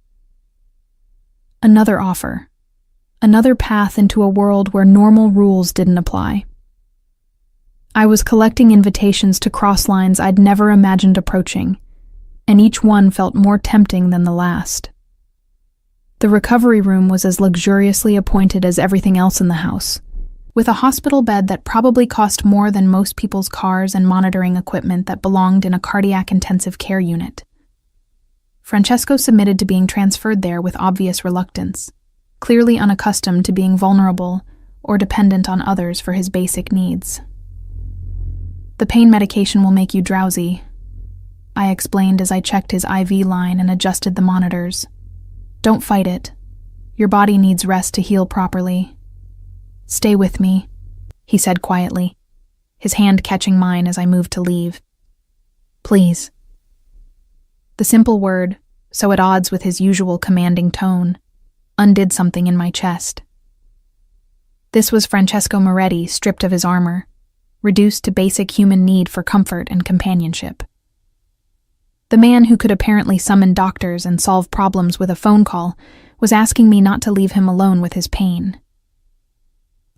Another offer. Another path into a world where normal rules didn't apply. I was collecting invitations to cross lines I'd never imagined approaching, and each one felt more tempting than the last. The recovery room was as luxuriously appointed as everything else in the house, with a hospital bed that probably cost more than most people's cars and monitoring equipment that belonged in a cardiac intensive care unit. Francesco submitted to being transferred there with obvious reluctance, clearly unaccustomed to being vulnerable or dependent on others for his basic needs. The pain medication will make you drowsy, I explained as I checked his IV line and adjusted the monitors. Don't fight it. Your body needs rest to heal properly. Stay with me, he said quietly, his hand catching mine as I moved to leave. Please. The simple word, so at odds with his usual commanding tone, undid something in my chest. This was Francesco Moretti stripped of his armor, reduced to basic human need for comfort and companionship. The man who could apparently summon doctors and solve problems with a phone call was asking me not to leave him alone with his pain.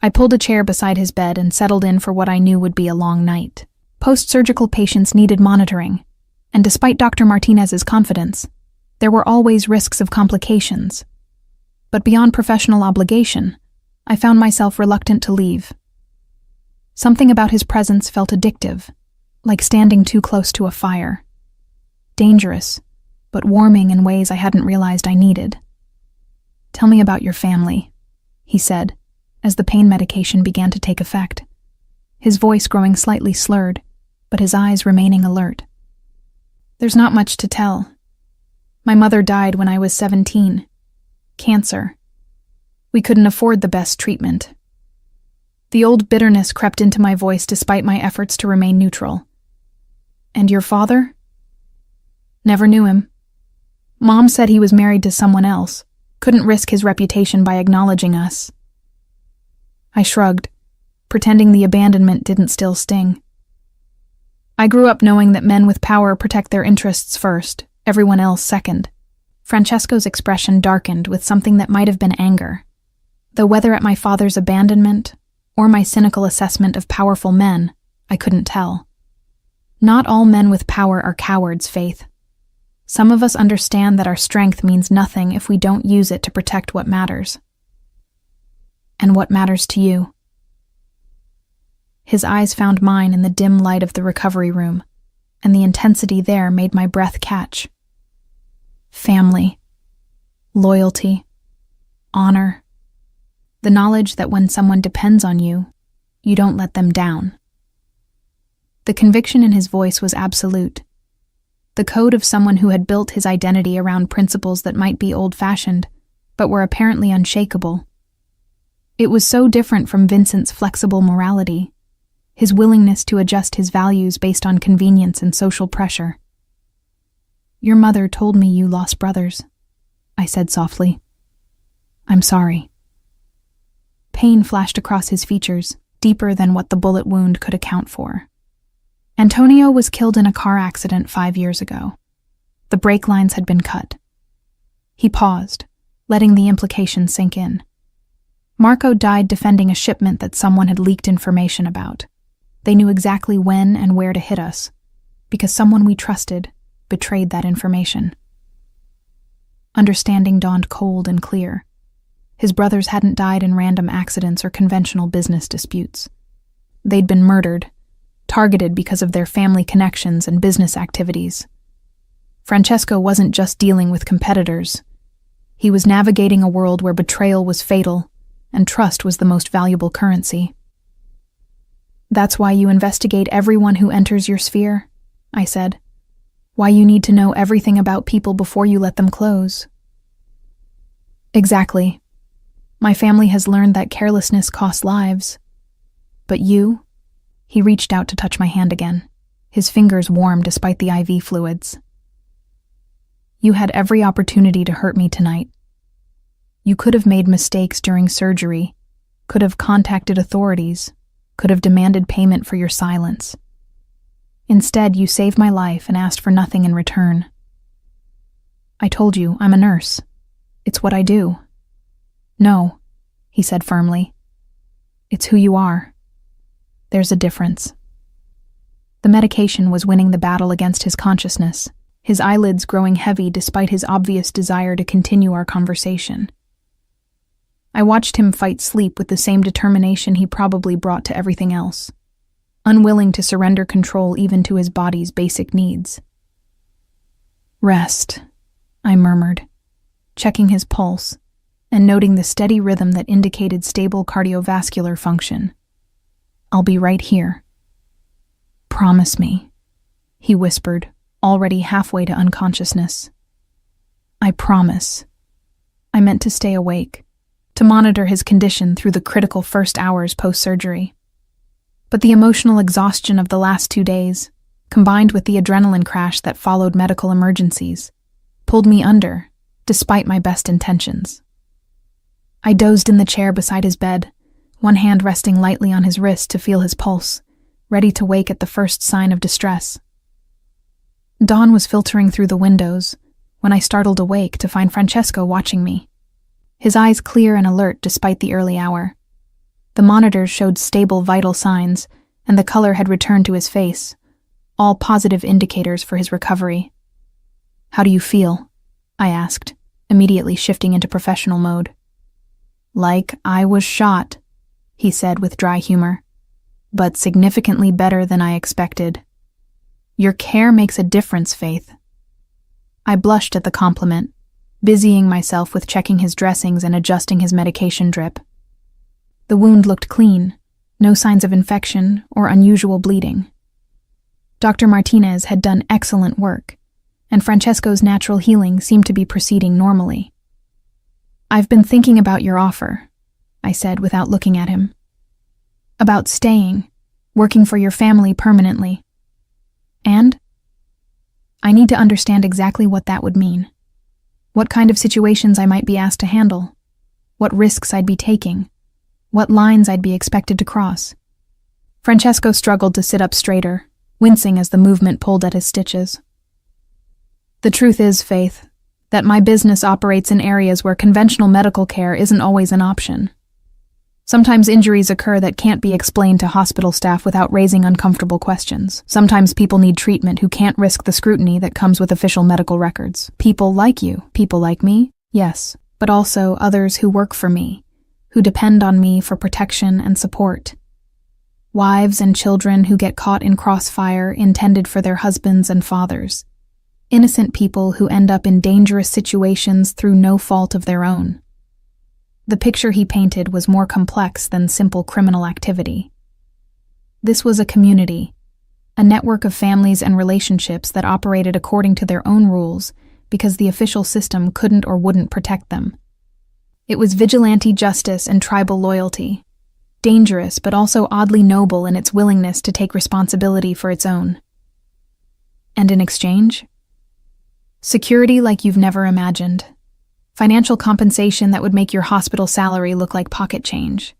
I pulled a chair beside his bed and settled in for what I knew would be a long night. Post-surgical patients needed monitoring, and despite Dr. Martinez's confidence, there were always risks of complications. But beyond professional obligation, I found myself reluctant to leave. Something about his presence felt addictive, like standing too close to a fire. Dangerous, but warming in ways I hadn't realized I needed. Tell me about your family, he said, as the pain medication began to take effect, his voice growing slightly slurred, but his eyes remaining alert. There's not much to tell. My mother died when I was 17. Cancer. We couldn't afford the best treatment. The old bitterness crept into my voice despite my efforts to remain neutral. And your father? Never knew him. Mom said he was married to someone else, couldn't risk his reputation by acknowledging us. I shrugged, pretending the abandonment didn't still sting. I grew up knowing that men with power protect their interests first, everyone else second. Francesco's expression darkened with something that might have been anger, though whether at my father's abandonment or my cynical assessment of powerful men, I couldn't tell. Not all men with power are cowards, Faith. Some of us understand that our strength means nothing if we don't use it to protect what matters. And what matters to you? His eyes found mine in the dim light of the recovery room, and the intensity there made my breath catch. Family, loyalty, honor, the knowledge that when someone depends on you, you don't let them down. The conviction in his voice was absolute. The code of someone who had built his identity around principles that might be old-fashioned, but were apparently unshakable. It was so different from Vincent's flexible morality, his willingness to adjust his values based on convenience and social pressure. "Your mother told me you lost brothers," I said softly. "I'm sorry." Pain flashed across his features, deeper than what the bullet wound could account for. Antonio was killed in a car accident 5 years ago. The brake lines had been cut. He paused, letting the implication sink in. Marco died defending a shipment that someone had leaked information about. They knew exactly when and where to hit us, because someone we trusted betrayed that information. Understanding dawned cold and clear. His brothers hadn't died in random accidents or conventional business disputes. They'd been murdered, targeted because of their family connections and business activities. Francesco wasn't just dealing with competitors. He was navigating a world where betrayal was fatal and trust was the most valuable currency. "That's why you investigate everyone who enters your sphere," I said. "Why you need to know everything about people before you let them close." "Exactly. My family has learned that carelessness costs lives. But you?" He reached out to touch my hand again, his fingers warm despite the IV fluids. "You had every opportunity to hurt me tonight. You could have made mistakes during surgery, could have contacted authorities, could have demanded payment for your silence. Instead, you saved my life and asked for nothing in return. I told you, I'm a nurse. It's what I do." "No," he said firmly. "It's who you are. There's a difference." The medication was winning the battle against his consciousness, his eyelids growing heavy despite his obvious desire to continue our conversation. I watched him fight sleep with the same determination he probably brought to everything else, unwilling to surrender control even to his body's basic needs. "Rest," I murmured, checking his pulse and noting the steady rhythm that indicated stable cardiovascular function. "I'll be right here." "Promise me," he whispered, already halfway to unconsciousness. "I promise." I meant to stay awake, to monitor his condition through the critical first hours post-surgery. But the emotional exhaustion of the last 2 days, combined with the adrenaline crash that followed medical emergencies, pulled me under, despite my best intentions. I dozed in the chair beside his bed, one hand resting lightly on his wrist to feel his pulse, ready to wake at the first sign of distress. Dawn was filtering through the windows when I startled awake to find Francesco watching me, his eyes clear and alert despite the early hour. The monitors showed stable vital signs, and the color had returned to his face, all positive indicators for his recovery. "How do you feel?" I asked, immediately shifting into professional mode. "Like I was shot," he said with dry humor, "but significantly better than I expected. Your care makes a difference, Faith." I blushed at the compliment, busying myself with checking his dressings and adjusting his medication drip. The wound looked clean, no signs of infection or unusual bleeding. Dr. Martinez had done excellent work, and Francesco's natural healing seemed to be proceeding normally. "I've been thinking about your offer," I said without looking at him. "About staying, working for your family permanently. And I need to understand exactly what that would mean. What kind of situations I might be asked to handle, what risks I'd be taking, what lines I'd be expected to cross." Francesco struggled to sit up straighter, wincing as the movement pulled at his stitches. "The truth is, Faith, that my business operates in areas where conventional medical care isn't always an option. Sometimes injuries occur that can't be explained to hospital staff without raising uncomfortable questions. Sometimes people need treatment who can't risk the scrutiny that comes with official medical records. People like you, people like me, yes, but also others who work for me, who depend on me for protection and support. Wives and children who get caught in crossfire intended for their husbands and fathers. Innocent people who end up in dangerous situations through no fault of their own." The picture he painted was more complex than simple criminal activity. This was a community, a network of families and relationships that operated according to their own rules because the official system couldn't or wouldn't protect them. It was vigilante justice and tribal loyalty, dangerous but also oddly noble in its willingness to take responsibility for its own. And in exchange? Security like you've never imagined. Financial compensation that would make your hospital salary look like pocket change.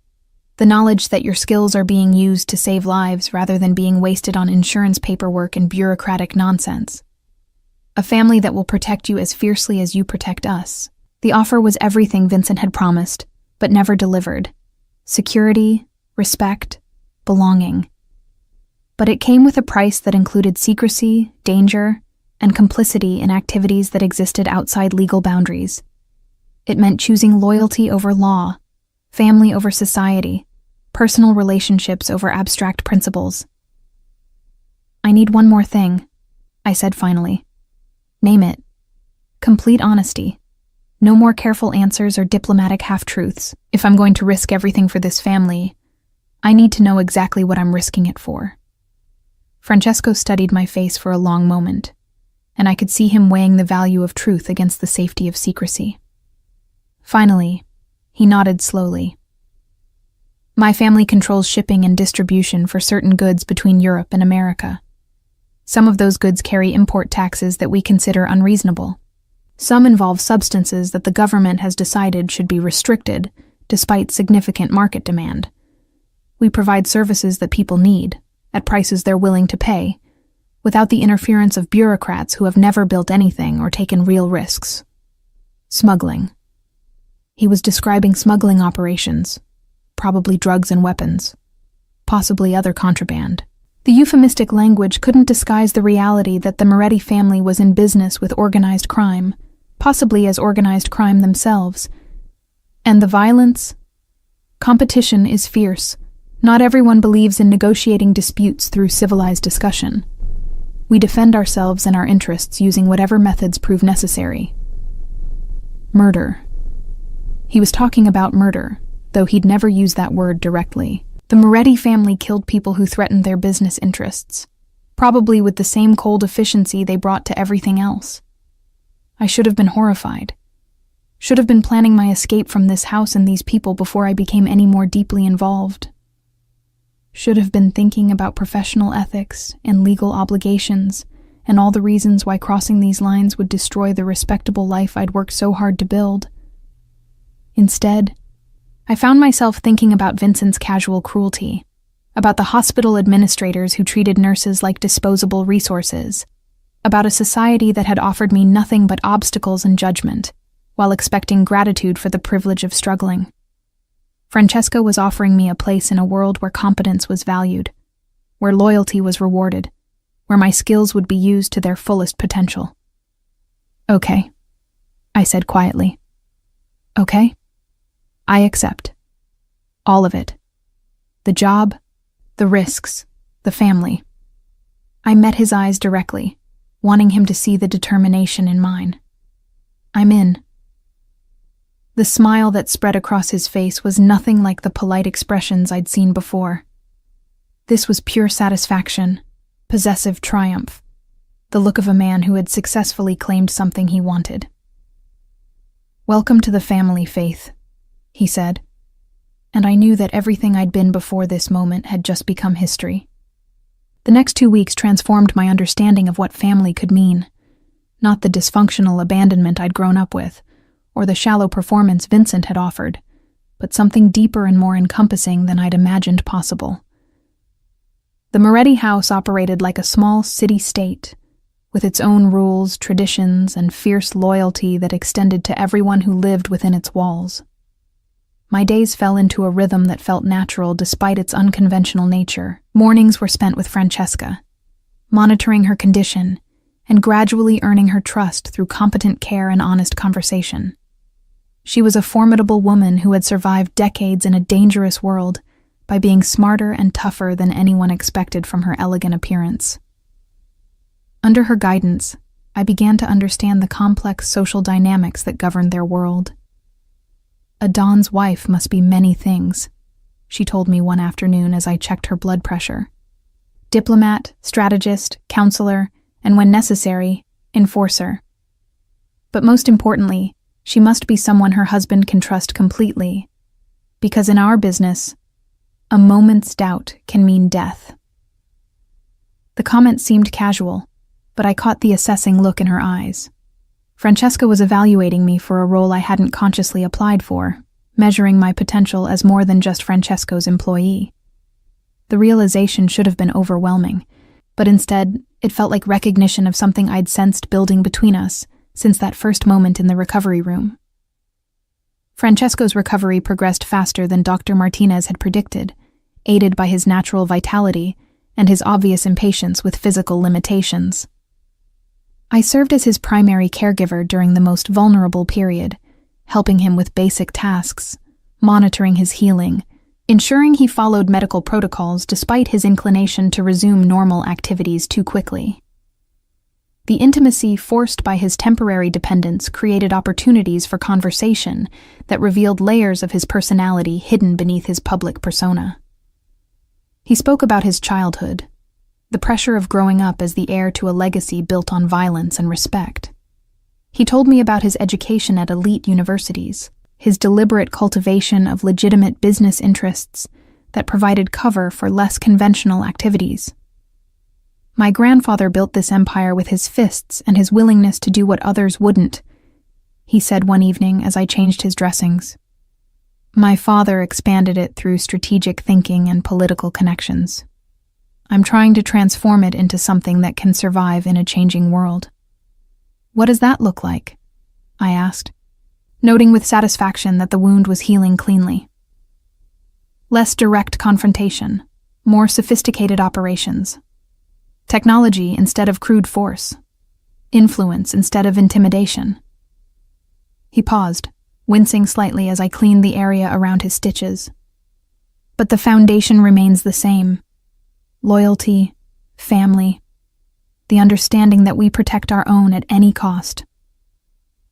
The knowledge that your skills are being used to save lives rather than being wasted on insurance paperwork and bureaucratic nonsense. A family that will protect you as fiercely as you protect us. The offer was everything Vincent had promised, but never delivered. Security, respect, belonging. But it came with a price that included secrecy, danger, and complicity in activities that existed outside legal boundaries. It meant choosing loyalty over law, family over society, personal relationships over abstract principles. "I need one more thing," I said finally. "Name it. Complete honesty. No more careful answers or diplomatic half-truths. If I'm going to risk everything for this family, I need to know exactly what I'm risking it for." Francesco studied my face for a long moment, and I could see him weighing the value of truth against the safety of secrecy. Finally, he nodded slowly. "My family controls shipping and distribution for certain goods between Europe and America. Some of those goods carry import taxes that we consider unreasonable. Some involve substances that the government has decided should be restricted, despite significant market demand. We provide services that people need, at prices they're willing to pay, without the interference of bureaucrats who have never built anything or taken real risks. Smuggling." He was describing smuggling operations, probably drugs and weapons, possibly other contraband. The euphemistic language couldn't disguise the reality that the Moretti family was in business with organized crime, possibly as organized crime themselves. And the violence? Competition is fierce. Not everyone believes in negotiating disputes through civilized discussion. We defend ourselves and our interests using whatever methods prove necessary. Murder. He was talking about murder, though he'd never used that word directly. The Moretti family killed people who threatened their business interests, probably with the same cold efficiency they brought to everything else. I should have been horrified. Should have been planning my escape from this house and these people before I became any more deeply involved. Should have been thinking about professional ethics and legal obligations and all the reasons why crossing these lines would destroy the respectable life I'd worked so hard to build. Instead, I found myself thinking about Vincent's casual cruelty, about the hospital administrators who treated nurses like disposable resources, about a society that had offered me nothing but obstacles and judgment, while expecting gratitude for the privilege of struggling. Francesco was offering me a place in a world where competence was valued, where loyalty was rewarded, where my skills would be used to their fullest potential. "Okay," I said quietly. "Okay? I accept. All of it. The job, the risks, the family." I met his eyes directly, wanting him to see the determination in mine. "I'm in." The smile that spread across his face was nothing like the polite expressions I'd seen before. This was pure satisfaction, possessive triumph, the look of a man who had successfully claimed something he wanted. "Welcome to the family, Faith," he said, and I knew that everything I'd been before this moment had just become history. The next 2 weeks transformed my understanding of what family could mean, not the dysfunctional abandonment I'd grown up with, or the shallow performance Vincent had offered, but something deeper and more encompassing than I'd imagined possible. The Moretti house operated like a small city-state, with its own rules, traditions, and fierce loyalty that extended to everyone who lived within its walls. My days fell into a rhythm that felt natural despite its unconventional nature. Mornings were spent with Francesca, monitoring her condition and gradually earning her trust through competent care and honest conversation. She was a formidable woman who had survived decades in a dangerous world by being smarter and tougher than anyone expected from her elegant appearance. Under her guidance, I began to understand the complex social dynamics that governed their world. "A Don's wife must be many things," she told me one afternoon as I checked her blood pressure. diplomat, strategist, counselor, and when necessary, enforcer. But most importantly, she must be someone her husband can trust completely, because in our business, a moment's doubt can mean death. The comment seemed casual, but I caught the assessing look in her eyes. Francesca was evaluating me for a role I hadn't consciously applied for, measuring my potential as more than just Francesco's employee. The realization should have been overwhelming, but instead, it felt like recognition of something I'd sensed building between us since that first moment in the recovery room. Francesco's recovery progressed faster than Dr. Martinez had predicted, aided by his natural vitality and his obvious impatience with physical limitations. I served as his primary caregiver during the most vulnerable period, helping him with basic tasks, monitoring his healing, ensuring he followed medical protocols despite his inclination to resume normal activities too quickly. The intimacy forced by his temporary dependence created opportunities for conversation that revealed layers of his personality hidden beneath his public persona. He spoke about his childhood, the pressure of growing up as the heir to a legacy built on violence and respect. He told me about his education at elite universities, his deliberate cultivation of legitimate business interests that provided cover for less conventional activities. My grandfather built this empire with his fists and his willingness to do what others wouldn't, he said one evening as I changed his dressings. My father expanded it through strategic thinking and political connections. I'm trying to transform it into something that can survive in a changing world. What does that look like? I asked, noting with satisfaction that the wound was healing cleanly. Less direct confrontation, more sophisticated operations. Technology instead of crude force. Influence instead of intimidation. He paused, wincing slightly as I cleaned the area around his stitches. But the foundation remains the same. Loyalty, family, the understanding that we protect our own at any cost.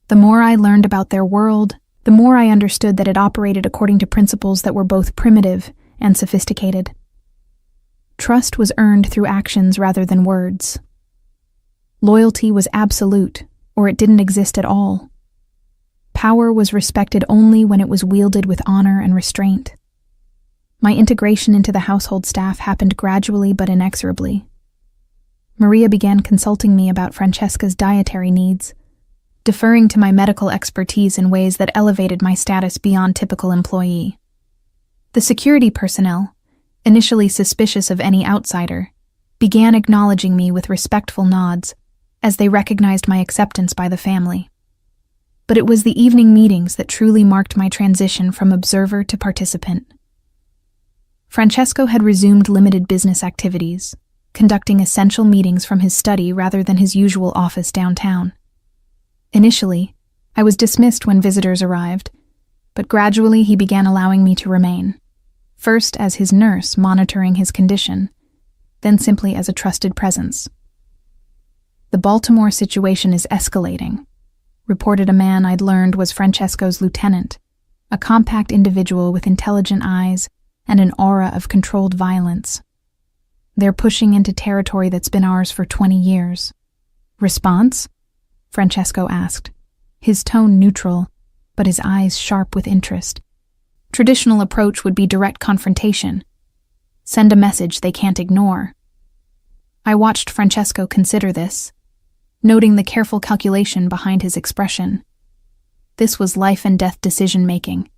The more I learned about their world, the more I understood that it operated according to principles that were both primitive and sophisticated. Trust was earned through actions rather than words. Loyalty was absolute, or it didn't exist at all. Power was respected only when it was wielded with honor and restraint. My integration into the household staff happened gradually but inexorably. Maria began consulting me about Francesca's dietary needs, deferring to my medical expertise in ways that elevated my status beyond typical employee. The security personnel, initially suspicious of any outsider, began acknowledging me with respectful nods as they recognized my acceptance by the family. But it was the evening meetings that truly marked my transition from observer to participant. Francesco had resumed limited business activities, conducting essential meetings from his study rather than his usual office downtown. Initially, I was dismissed when visitors arrived, but gradually he began allowing me to remain, first as his nurse monitoring his condition, then simply as a trusted presence. "The Baltimore situation is escalating," reported a man I'd learned was Francesco's lieutenant, a compact individual with intelligent eyes and an aura of controlled violence. "They're pushing into territory that's been ours for 20 years. Response?" Francesco asked, his tone neutral, but his eyes sharp with interest. Traditional approach would be direct confrontation. Send a message they can't ignore. I watched Francesco consider this, noting the careful calculation behind his expression. This was life and death decision-making,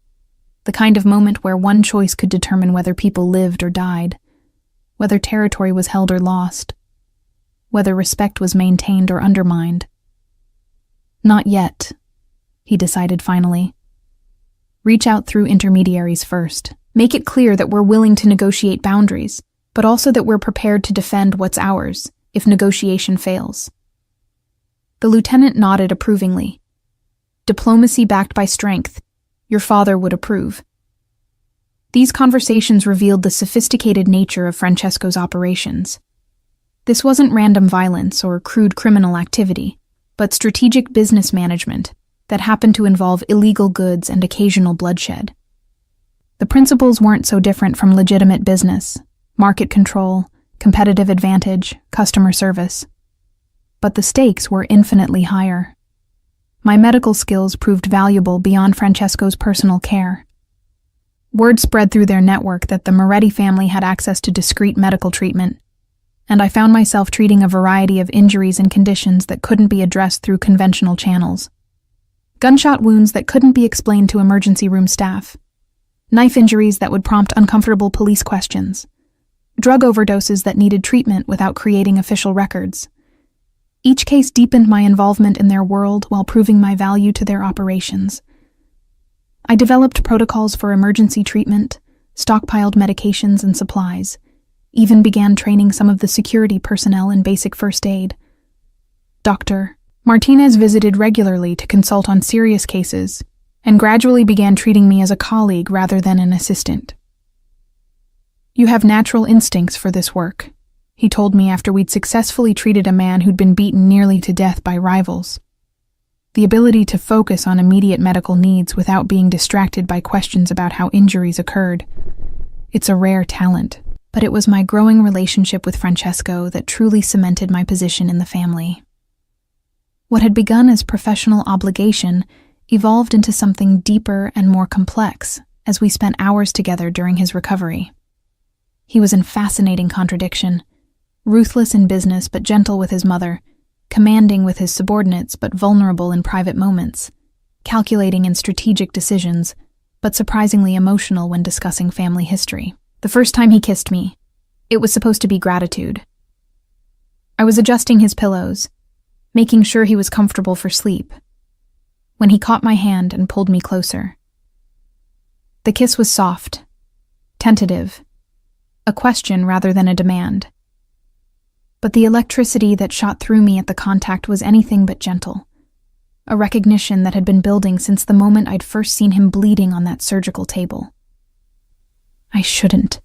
the kind of moment where one choice could determine whether people lived or died, whether territory was held or lost, whether respect was maintained or undermined. "Not yet," he decided finally. "Reach out through intermediaries first. Make it clear that we're willing to negotiate boundaries, but also that we're prepared to defend what's ours if negotiation fails." The lieutenant nodded approvingly. "Diplomacy backed by strength. Your father would approve." These conversations revealed the sophisticated nature of Francesco's operations. This wasn't random violence or crude criminal activity, but strategic business management that happened to involve illegal goods and occasional bloodshed. The principles weren't so different from legitimate business: market control, competitive advantage, customer service. But the stakes were infinitely higher. My medical skills proved valuable beyond Francesco's personal care. Word spread through their network that the Moretti family had access to discreet medical treatment, and I found myself treating a variety of injuries and conditions that couldn't be addressed through conventional channels. Gunshot wounds that couldn't be explained to emergency room staff, knife injuries that would prompt uncomfortable police questions, drug overdoses that needed treatment without creating official records. Each case deepened my involvement in their world while proving my value to their operations. I developed protocols for emergency treatment, stockpiled medications and supplies, even began training some of the security personnel in basic first aid. Dr. Martinez visited regularly to consult on serious cases and gradually began treating me as a colleague rather than an assistant. "You have natural instincts for this work," he told me after we'd successfully treated a man who'd been beaten nearly to death by rivals. The ability to focus on immediate medical needs without being distracted by questions about how injuries occurred. It's a rare talent, but it was my growing relationship with Francesco that truly cemented my position in the family. What had begun as professional obligation evolved into something deeper and more complex as we spent hours together during his recovery. He was in fascinating contradiction. Ruthless in business but gentle with his mother, commanding with his subordinates but vulnerable in private moments, calculating in strategic decisions but surprisingly emotional when discussing family history. The first time he kissed me, it was supposed to be gratitude. I was adjusting his pillows, making sure he was comfortable for sleep, when he caught my hand and pulled me closer. The kiss was soft, tentative, a question rather than a demand. But the electricity that shot through me at the contact was anything but gentle, a recognition that had been building since the moment I'd first seen him bleeding on that surgical table. "I shouldn't,"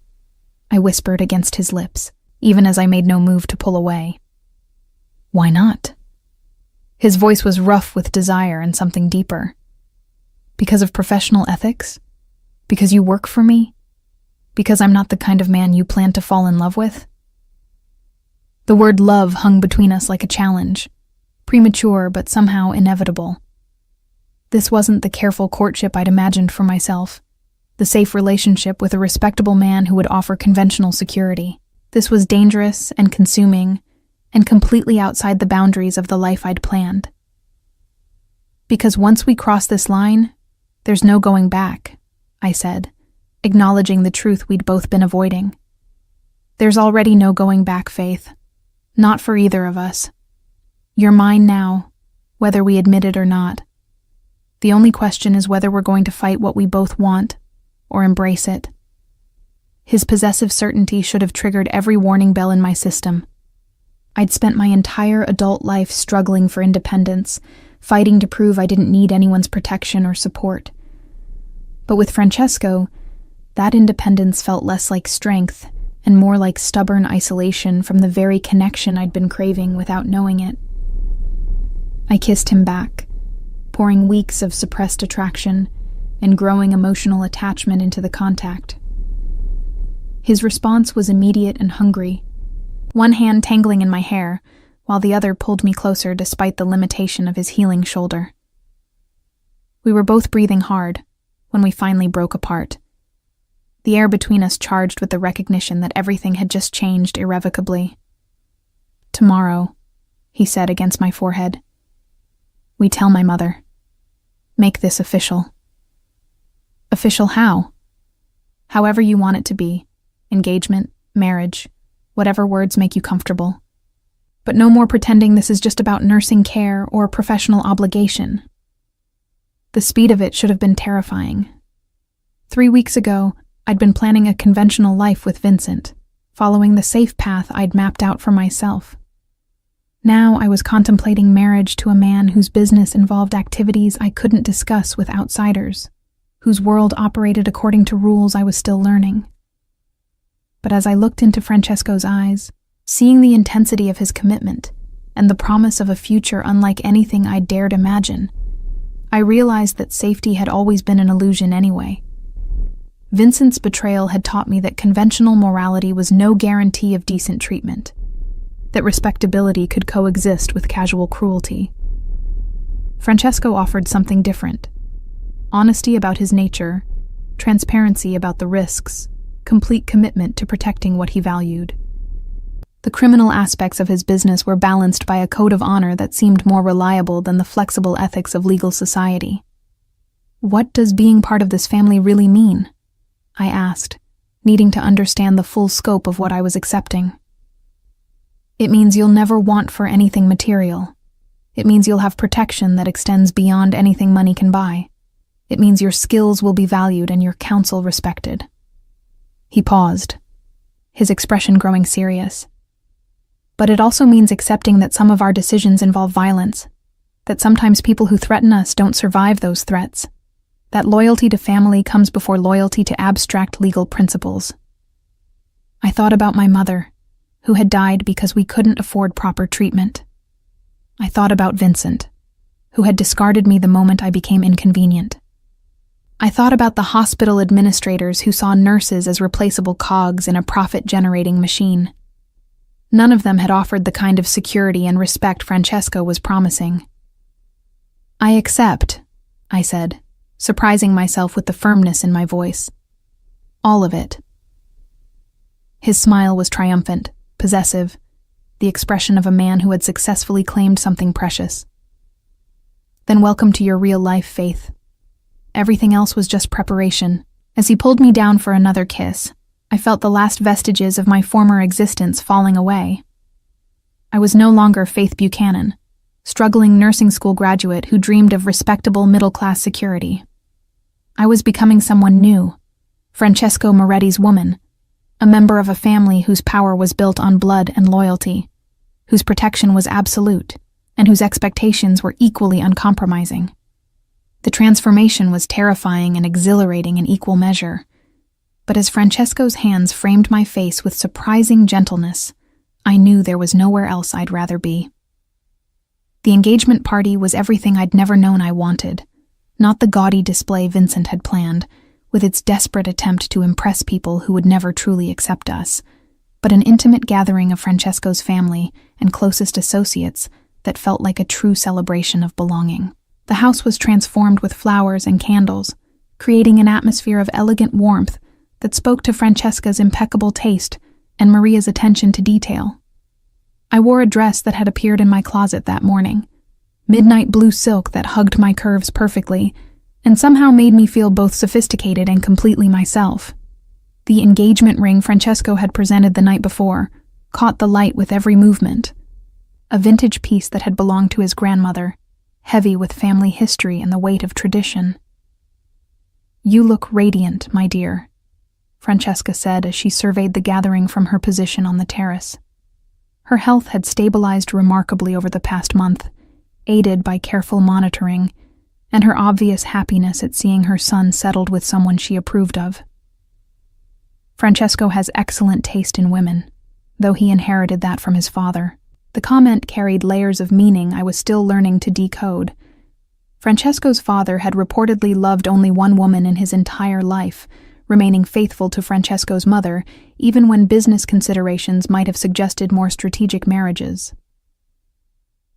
I whispered against his lips, even as I made no move to pull away. "Why not?" His voice was rough with desire and something deeper. "Because of professional ethics? Because you work for me? Because I'm not the kind of man you plan to fall in love with?" The word love hung between us like a challenge, premature but somehow inevitable. This wasn't the careful courtship I'd imagined for myself, the safe relationship with a respectable man who would offer conventional security. This was dangerous and consuming, and completely outside the boundaries of the life I'd planned. "Because once we cross this line, there's no going back," I said, acknowledging the truth we'd both been avoiding. "There's already no going back, Faith. Not for either of us. You're mine now, whether we admit it or not. The only question is whether we're going to fight what we both want, or embrace it." His possessive certainty should have triggered every warning bell in my system. I'd spent my entire adult life struggling for independence, fighting to prove I didn't need anyone's protection or support. But with Francesco, that independence felt less like strength and more like stubborn isolation from the very connection I'd been craving without knowing it. I kissed him back, pouring weeks of suppressed attraction and growing emotional attachment into the contact. His response was immediate and hungry, one hand tangling in my hair, while the other pulled me closer despite the limitation of his healing shoulder. We were both breathing hard when we finally broke apart, the air between us charged with the recognition that everything had just changed irrevocably. "Tomorrow," he said against my forehead, "we tell my mother. Make this official." "Official how?" "However you want it to be. Engagement, marriage, whatever words make you comfortable. But no more pretending this is just about nursing care or professional obligation." The speed of it should have been terrifying. 3 weeks ago, I'd been planning a conventional life with Vincent, following the safe path I'd mapped out for myself. Now I was contemplating marriage to a man whose business involved activities I couldn't discuss with outsiders, whose world operated according to rules I was still learning. But as I looked into Francesco's eyes, seeing the intensity of his commitment and the promise of a future unlike anything I'd dared imagine, I realized that safety had always been an illusion anyway. Vincent's betrayal had taught me that conventional morality was no guarantee of decent treatment, that respectability could coexist with casual cruelty. Francesco offered something different: honesty about his nature, transparency about the risks, complete commitment to protecting what he valued. The criminal aspects of his business were balanced by a code of honor that seemed more reliable than the flexible ethics of legal society. What does being part of this family really mean? I asked, needing to understand the full scope of what I was accepting. It means you'll never want for anything material. It means you'll have protection that extends beyond anything money can buy. It means your skills will be valued and your counsel respected. He paused, his expression growing serious. But it also means accepting that some of our decisions involve violence, that sometimes people who threaten us don't survive those threats, that loyalty to family comes before loyalty to abstract legal principles. I thought about my mother, who had died because we couldn't afford proper treatment. I thought about Vincent, who had discarded me the moment I became inconvenient. I thought about the hospital administrators who saw nurses as replaceable cogs in a profit-generating machine. None of them had offered the kind of security and respect Francesco was promising. I accept, I said, surprising myself with the firmness in my voice. All of it. His smile was triumphant, possessive, the expression of a man who had successfully claimed something precious. Then welcome to your real life, Faith. Everything else was just preparation. As he pulled me down for another kiss, I felt the last vestiges of my former existence falling away. I was no longer Faith Buchanan, struggling nursing school graduate who dreamed of respectable middle-class security. I was becoming someone new, Francesco Moretti's woman, a member of a family whose power was built on blood and loyalty, whose protection was absolute, and whose expectations were equally uncompromising. The transformation was terrifying and exhilarating in equal measure, but as Francesco's hands framed my face with surprising gentleness, I knew there was nowhere else I'd rather be. The engagement party was everything I'd never known I wanted, not the gaudy display Vincent had planned, with its desperate attempt to impress people who would never truly accept us, but an intimate gathering of Francesco's family and closest associates that felt like a true celebration of belonging. The house was transformed with flowers and candles, creating an atmosphere of elegant warmth that spoke to Francesca's impeccable taste and Maria's attention to detail. I wore a dress that had appeared in my closet that morning, midnight blue silk that hugged my curves perfectly and somehow made me feel both sophisticated and completely myself. The engagement ring Francesco had presented the night before caught the light with every movement, a vintage piece that had belonged to his grandmother, heavy with family history and the weight of tradition. "You look radiant, my dear," Francesca said as she surveyed the gathering from her position on the terrace. Her health had stabilized remarkably over the past month, aided by careful monitoring, and her obvious happiness at seeing her son settled with someone she approved of. Francesco has excellent taste in women, though he inherited that from his father. The comment carried layers of meaning I was still learning to decode. Francesco's father had reportedly loved only one woman in his entire life, remaining faithful to Francesco's mother, even when business considerations might have suggested more strategic marriages.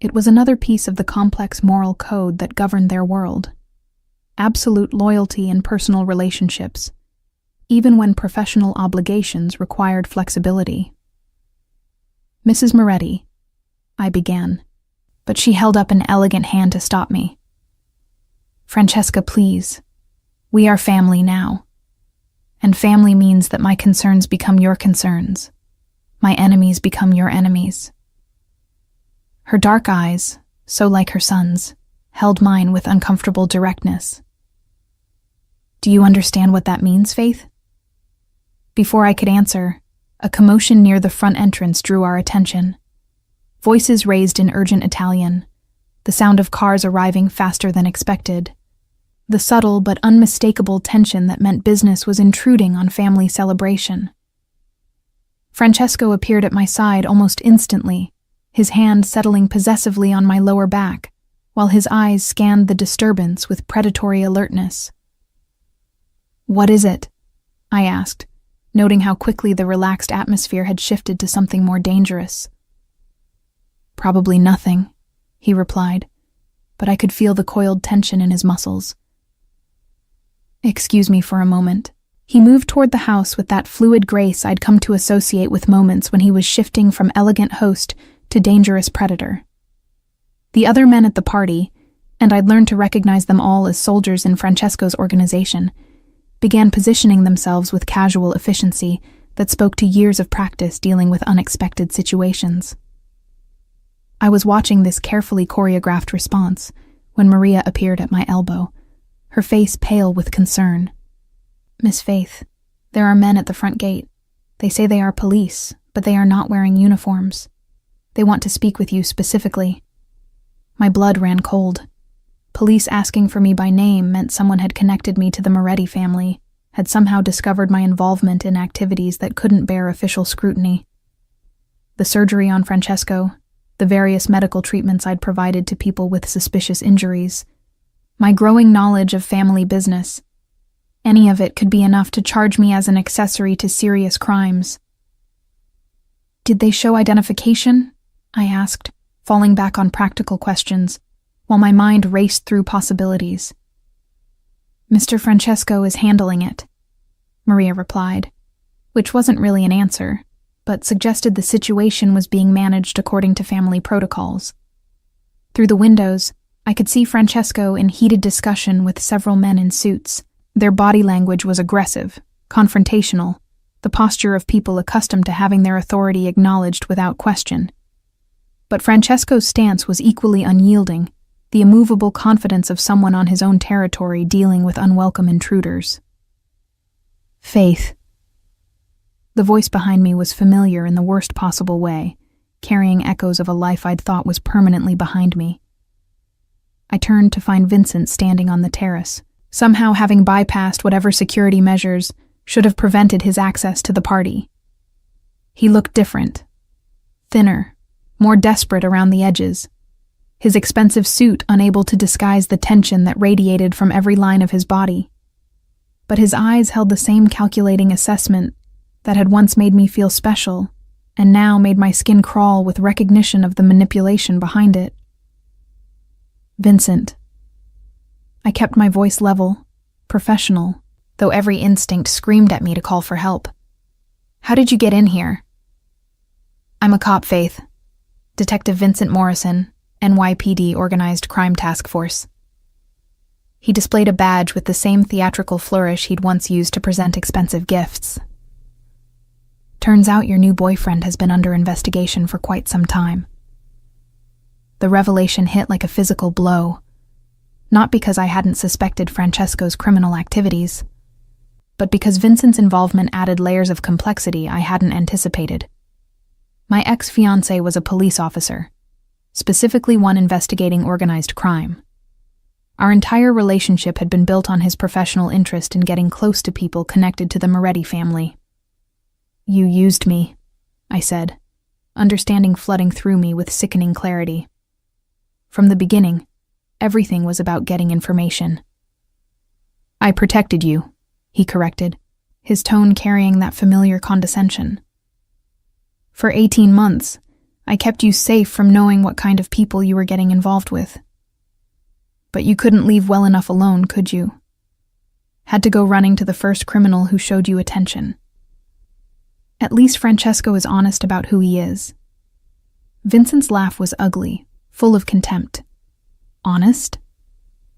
It was another piece of the complex moral code that governed their world. Absolute loyalty in personal relationships, even when professional obligations required flexibility. "Mrs. Moretti," I began, but she held up an elegant hand to stop me. "Francesca, please. We are family now. And family means that my concerns become your concerns. My enemies become your enemies." Her dark eyes, so like her son's, held mine with uncomfortable directness. "Do you understand what that means, Faith?" Before I could answer, a commotion near the front entrance drew our attention. Voices raised in urgent Italian, the sound of cars arriving faster than expected, the subtle but unmistakable tension that meant business was intruding on family celebration. Francesco appeared at my side almost instantly, his hand settling possessively on my lower back, while his eyes scanned the disturbance with predatory alertness. "What is it?" I asked, noting how quickly the relaxed atmosphere had shifted to something more dangerous. "Probably nothing," he replied, but I could feel the coiled tension in his muscles. "Excuse me for a moment." He moved toward the house with that fluid grace I'd come to associate with moments when he was shifting from elegant host to dangerous predator. The other men at the party, and I'd learned to recognize them all as soldiers in Francesco's organization, began positioning themselves with casual efficiency that spoke to years of practice dealing with unexpected situations. I was watching this carefully choreographed response when Maria appeared at my elbow, her face pale with concern. "Miss Faith, there are men at the front gate. They say they are police, but they are not wearing uniforms. They want to speak with you specifically." My blood ran cold. Police asking for me by name meant someone had connected me to the Moretti family, had somehow discovered my involvement in activities that couldn't bear official scrutiny. The surgery on Francesco, the various medical treatments I'd provided to people with suspicious injuries, my growing knowledge of family business, any of it could be enough to charge me as an accessory to serious crimes. "Did they show identification?" I asked, falling back on practical questions, while my mind raced through possibilities. "Mr. Francesco is handling it," Maria replied, which wasn't really an answer, but suggested the situation was being managed according to family protocols. Through the windows, I could see Francesco in heated discussion with several men in suits. Their body language was aggressive, confrontational, the posture of people accustomed to having their authority acknowledged without question. But Francesco's stance was equally unyielding, the immovable confidence of someone on his own territory dealing with unwelcome intruders. "Faith." The voice behind me was familiar in the worst possible way, carrying echoes of a life I'd thought was permanently behind me. I turned to find Vincent standing on the terrace, somehow having bypassed whatever security measures should have prevented his access to the party. He looked different, thinner, more desperate around the edges, his expensive suit unable to disguise the tension that radiated from every line of his body. But his eyes held the same calculating assessment that had once made me feel special and now made my skin crawl with recognition of the manipulation behind it. "Vincent." I kept my voice level, professional, though every instinct screamed at me to call for help. "How did you get in here?" "I'm a cop, Faith. Detective Vincent Morrison, NYPD Organized Crime Task Force." He displayed a badge with the same theatrical flourish he'd once used to present expensive gifts. "Turns out your new boyfriend has been under investigation for quite some time." The revelation hit like a physical blow, not because I hadn't suspected Francesco's criminal activities, but because Vincent's involvement added layers of complexity I hadn't anticipated. My ex-fiancé was a police officer, specifically one investigating organized crime. Our entire relationship had been built on his professional interest in getting close to people connected to the Moretti family. "You used me," I said, understanding flooding through me with sickening clarity. From the beginning, everything was about getting information. "I protected you," he corrected, his tone carrying that familiar condescension. "For 18 months, I kept you safe from knowing what kind of people you were getting involved with. But you couldn't leave well enough alone, could you? Had to go running to the first criminal who showed you attention. At least Francesco is honest about who he is." Vincent's laugh was ugly, full of contempt. "Honest?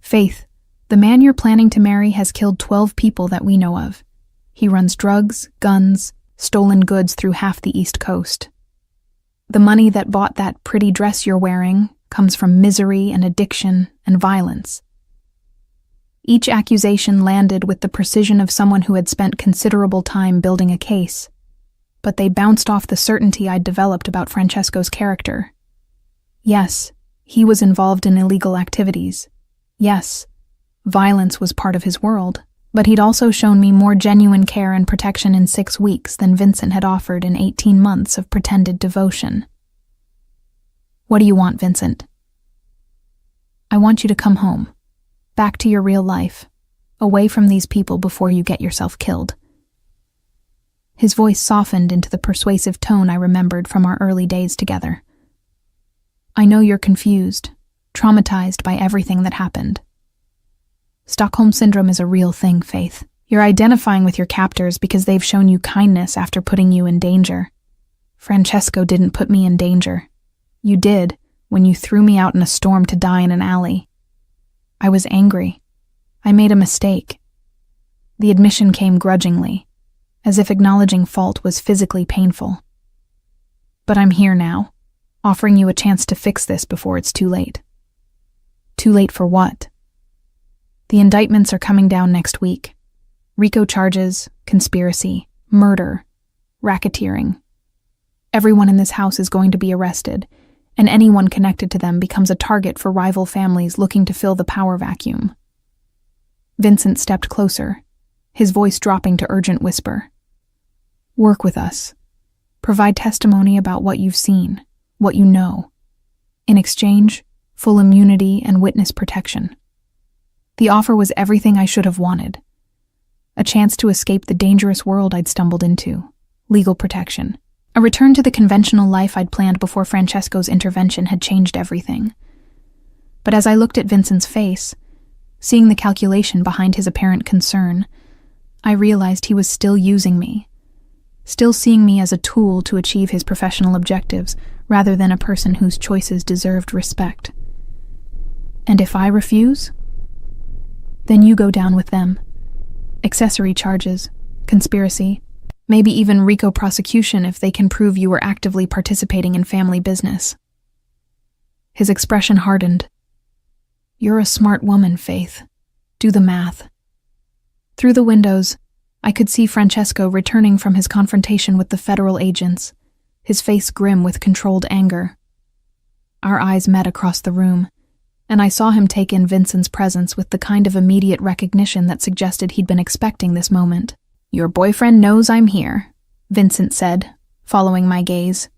Faith, the man you're planning to marry has killed 12 people that we know of. He runs drugs, guns, stolen goods through half the East Coast. The money that bought that pretty dress you're wearing comes from misery and addiction and violence." Each accusation landed with the precision of someone who had spent considerable time building a case, but they bounced off the certainty I'd developed about Francesco's character. Yes, he was involved in illegal activities. Yes, violence was part of his world, but he'd also shown me more genuine care and protection in 6 weeks than Vincent had offered in 18 months of pretended devotion. "What do you want, Vincent?" "I want you to come home, back to your real life, away from these people before you get yourself killed." His voice softened into the persuasive tone I remembered from our early days together. I know you're confused, traumatized by everything that happened. Stockholm Syndrome is a real thing, Faith. You're identifying with your captors because they've shown you kindness after putting you in danger. Francesco didn't put me in danger. You did, when you threw me out in a storm to die in an alley. I was angry. I made a mistake. The admission came grudgingly, as if acknowledging fault was physically painful. But I'm here now, offering you a chance to fix this before it's too late. Too late for what? The indictments are coming down next week. RICO charges, conspiracy, murder, racketeering. Everyone in this house is going to be arrested, and anyone connected to them becomes a target for rival families looking to fill the power vacuum. Vincent stepped closer, his voice dropping to urgent whisper. Work with us. Provide testimony about what you've seen, what you know. In exchange, full immunity and witness protection. The offer was everything I should have wanted. A chance to escape the dangerous world I'd stumbled into. Legal protection. A return to the conventional life I'd planned before Francesco's intervention had changed everything. But as I looked at Vincent's face, seeing the calculation behind his apparent concern, I realized he was still using me. Still seeing me as a tool to achieve his professional objectives, rather than a person whose choices deserved respect. And if I refuse? Then you go down with them. Accessory charges, conspiracy, maybe even RICO prosecution if they can prove you were actively participating in family business. His expression hardened. You're a smart woman, Faith. Do the math. Through the windows, I could see Francesco returning from his confrontation with the federal agents, his face grim with controlled anger. Our eyes met across the room, and I saw him take in Vincent's presence with the kind of immediate recognition that suggested he'd been expecting this moment. Your boyfriend knows I'm here, Vincent said, following my gaze.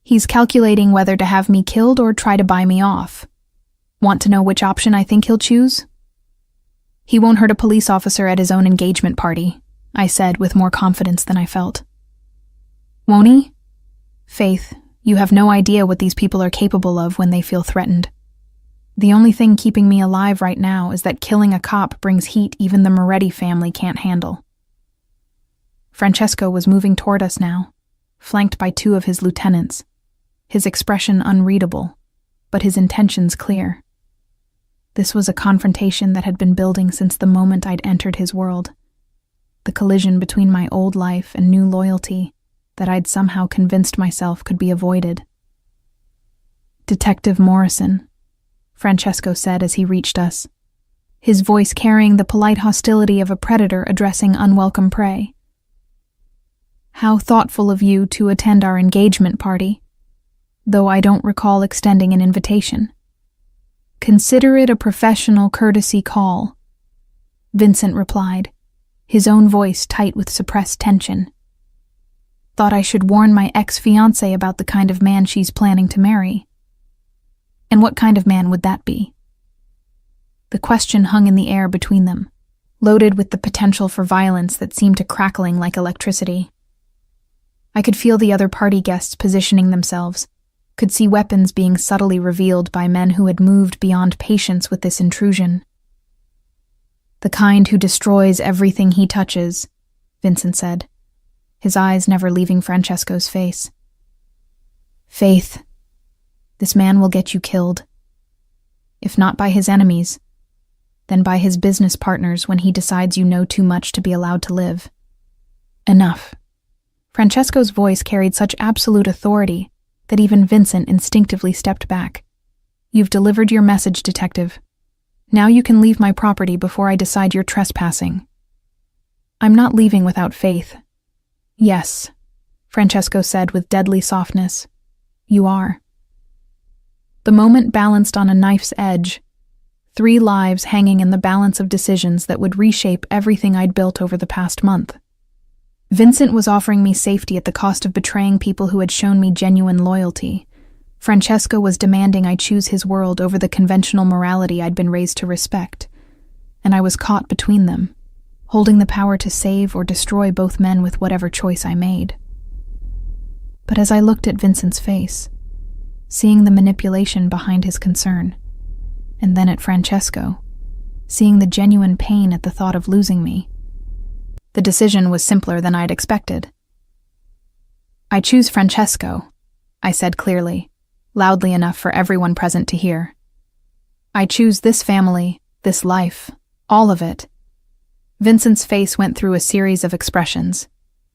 He's calculating whether to have me killed or try to buy me off. Want to know which option I think he'll choose? He won't hurt a police officer at his own engagement party, I said with more confidence than I felt. Won't he? Faith, you have no idea what these people are capable of when they feel threatened. The only thing keeping me alive right now is that killing a cop brings heat even the Moretti family can't handle. Francesco was moving toward us now, flanked by 2 of his lieutenants, his expression unreadable, but his intentions clear. This was a confrontation that had been building since the moment I'd entered his world. The collision between my old life and new loyalty that I'd somehow convinced myself could be avoided. Detective Morrison, Francesco said as he reached us, his voice carrying the polite hostility of a predator addressing unwelcome prey. How thoughtful of you to attend our engagement party, though I don't recall extending an invitation. Consider it a professional courtesy call, Vincent replied, his own voice tight with suppressed tension. Thought I should warn my ex-fiancé about the kind of man she's planning to marry. And what kind of man would that be? The question hung in the air between them, loaded with the potential for violence that seemed to crackling like electricity. I could feel the other party guests positioning themselves, could see weapons being subtly revealed by men who had moved beyond patience with this intrusion. The kind who destroys everything he touches, Vincent said, his eyes never leaving Francesco's face. Faith, this man will get you killed. If not by his enemies, then by his business partners when he decides you know too much to be allowed to live. Enough. Francesco's voice carried such absolute authority that even Vincent instinctively stepped back. You've delivered your message, detective. Now you can leave my property before I decide you're trespassing. I'm not leaving without Faith. Yes, Francesco said with deadly softness. You are. The moment balanced on a knife's edge, 3 lives hanging in the balance of decisions that would reshape everything I'd built over the past month. Vincent was offering me safety at the cost of betraying people who had shown me genuine loyalty. Francesco was demanding I choose his world over the conventional morality I'd been raised to respect. And I was caught between them, holding the power to save or destroy both men with whatever choice I made. But as I looked at Vincent's face, seeing the manipulation behind his concern, and then at Francesco, seeing the genuine pain at the thought of losing me, the decision was simpler than I'd expected. "I choose Francesco," I said clearly, loudly enough for everyone present to hear. "I choose this family, this life, all of it." Vincent's face went through a series of expressions: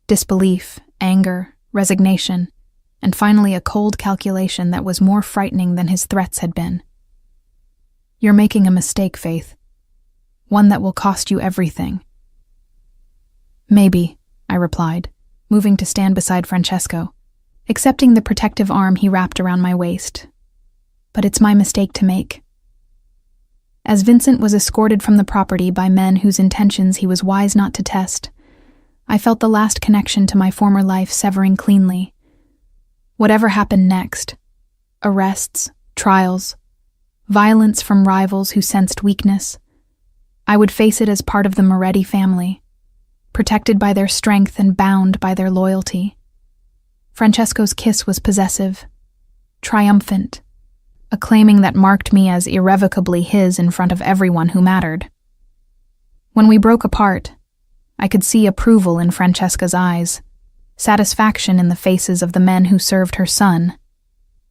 disbelief, anger, resignation, and finally a cold calculation that was more frightening than his threats had been. "You're making a mistake, Faith. One that will cost you everything." "Maybe," I replied, moving to stand beside Francesco, accepting the protective arm he wrapped around my waist. "But it's my mistake to make." As Vincent was escorted from the property by men whose intentions he was wise not to test, I felt the last connection to my former life severing cleanly. Whatever happened next, arrests, trials, violence from rivals who sensed weakness, I would face it as part of the Moretti family, protected by their strength and bound by their loyalty. Francesco's kiss was possessive, triumphant, a claiming that marked me as irrevocably his in front of everyone who mattered. When we broke apart, I could see approval in Francesca's eyes, satisfaction in the faces of the men who served her son,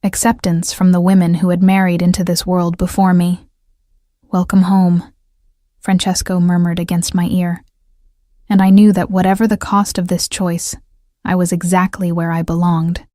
acceptance from the women who had married into this world before me. "Welcome home," Francesco murmured against my ear, and I knew that whatever the cost of this choice, I was exactly where I belonged.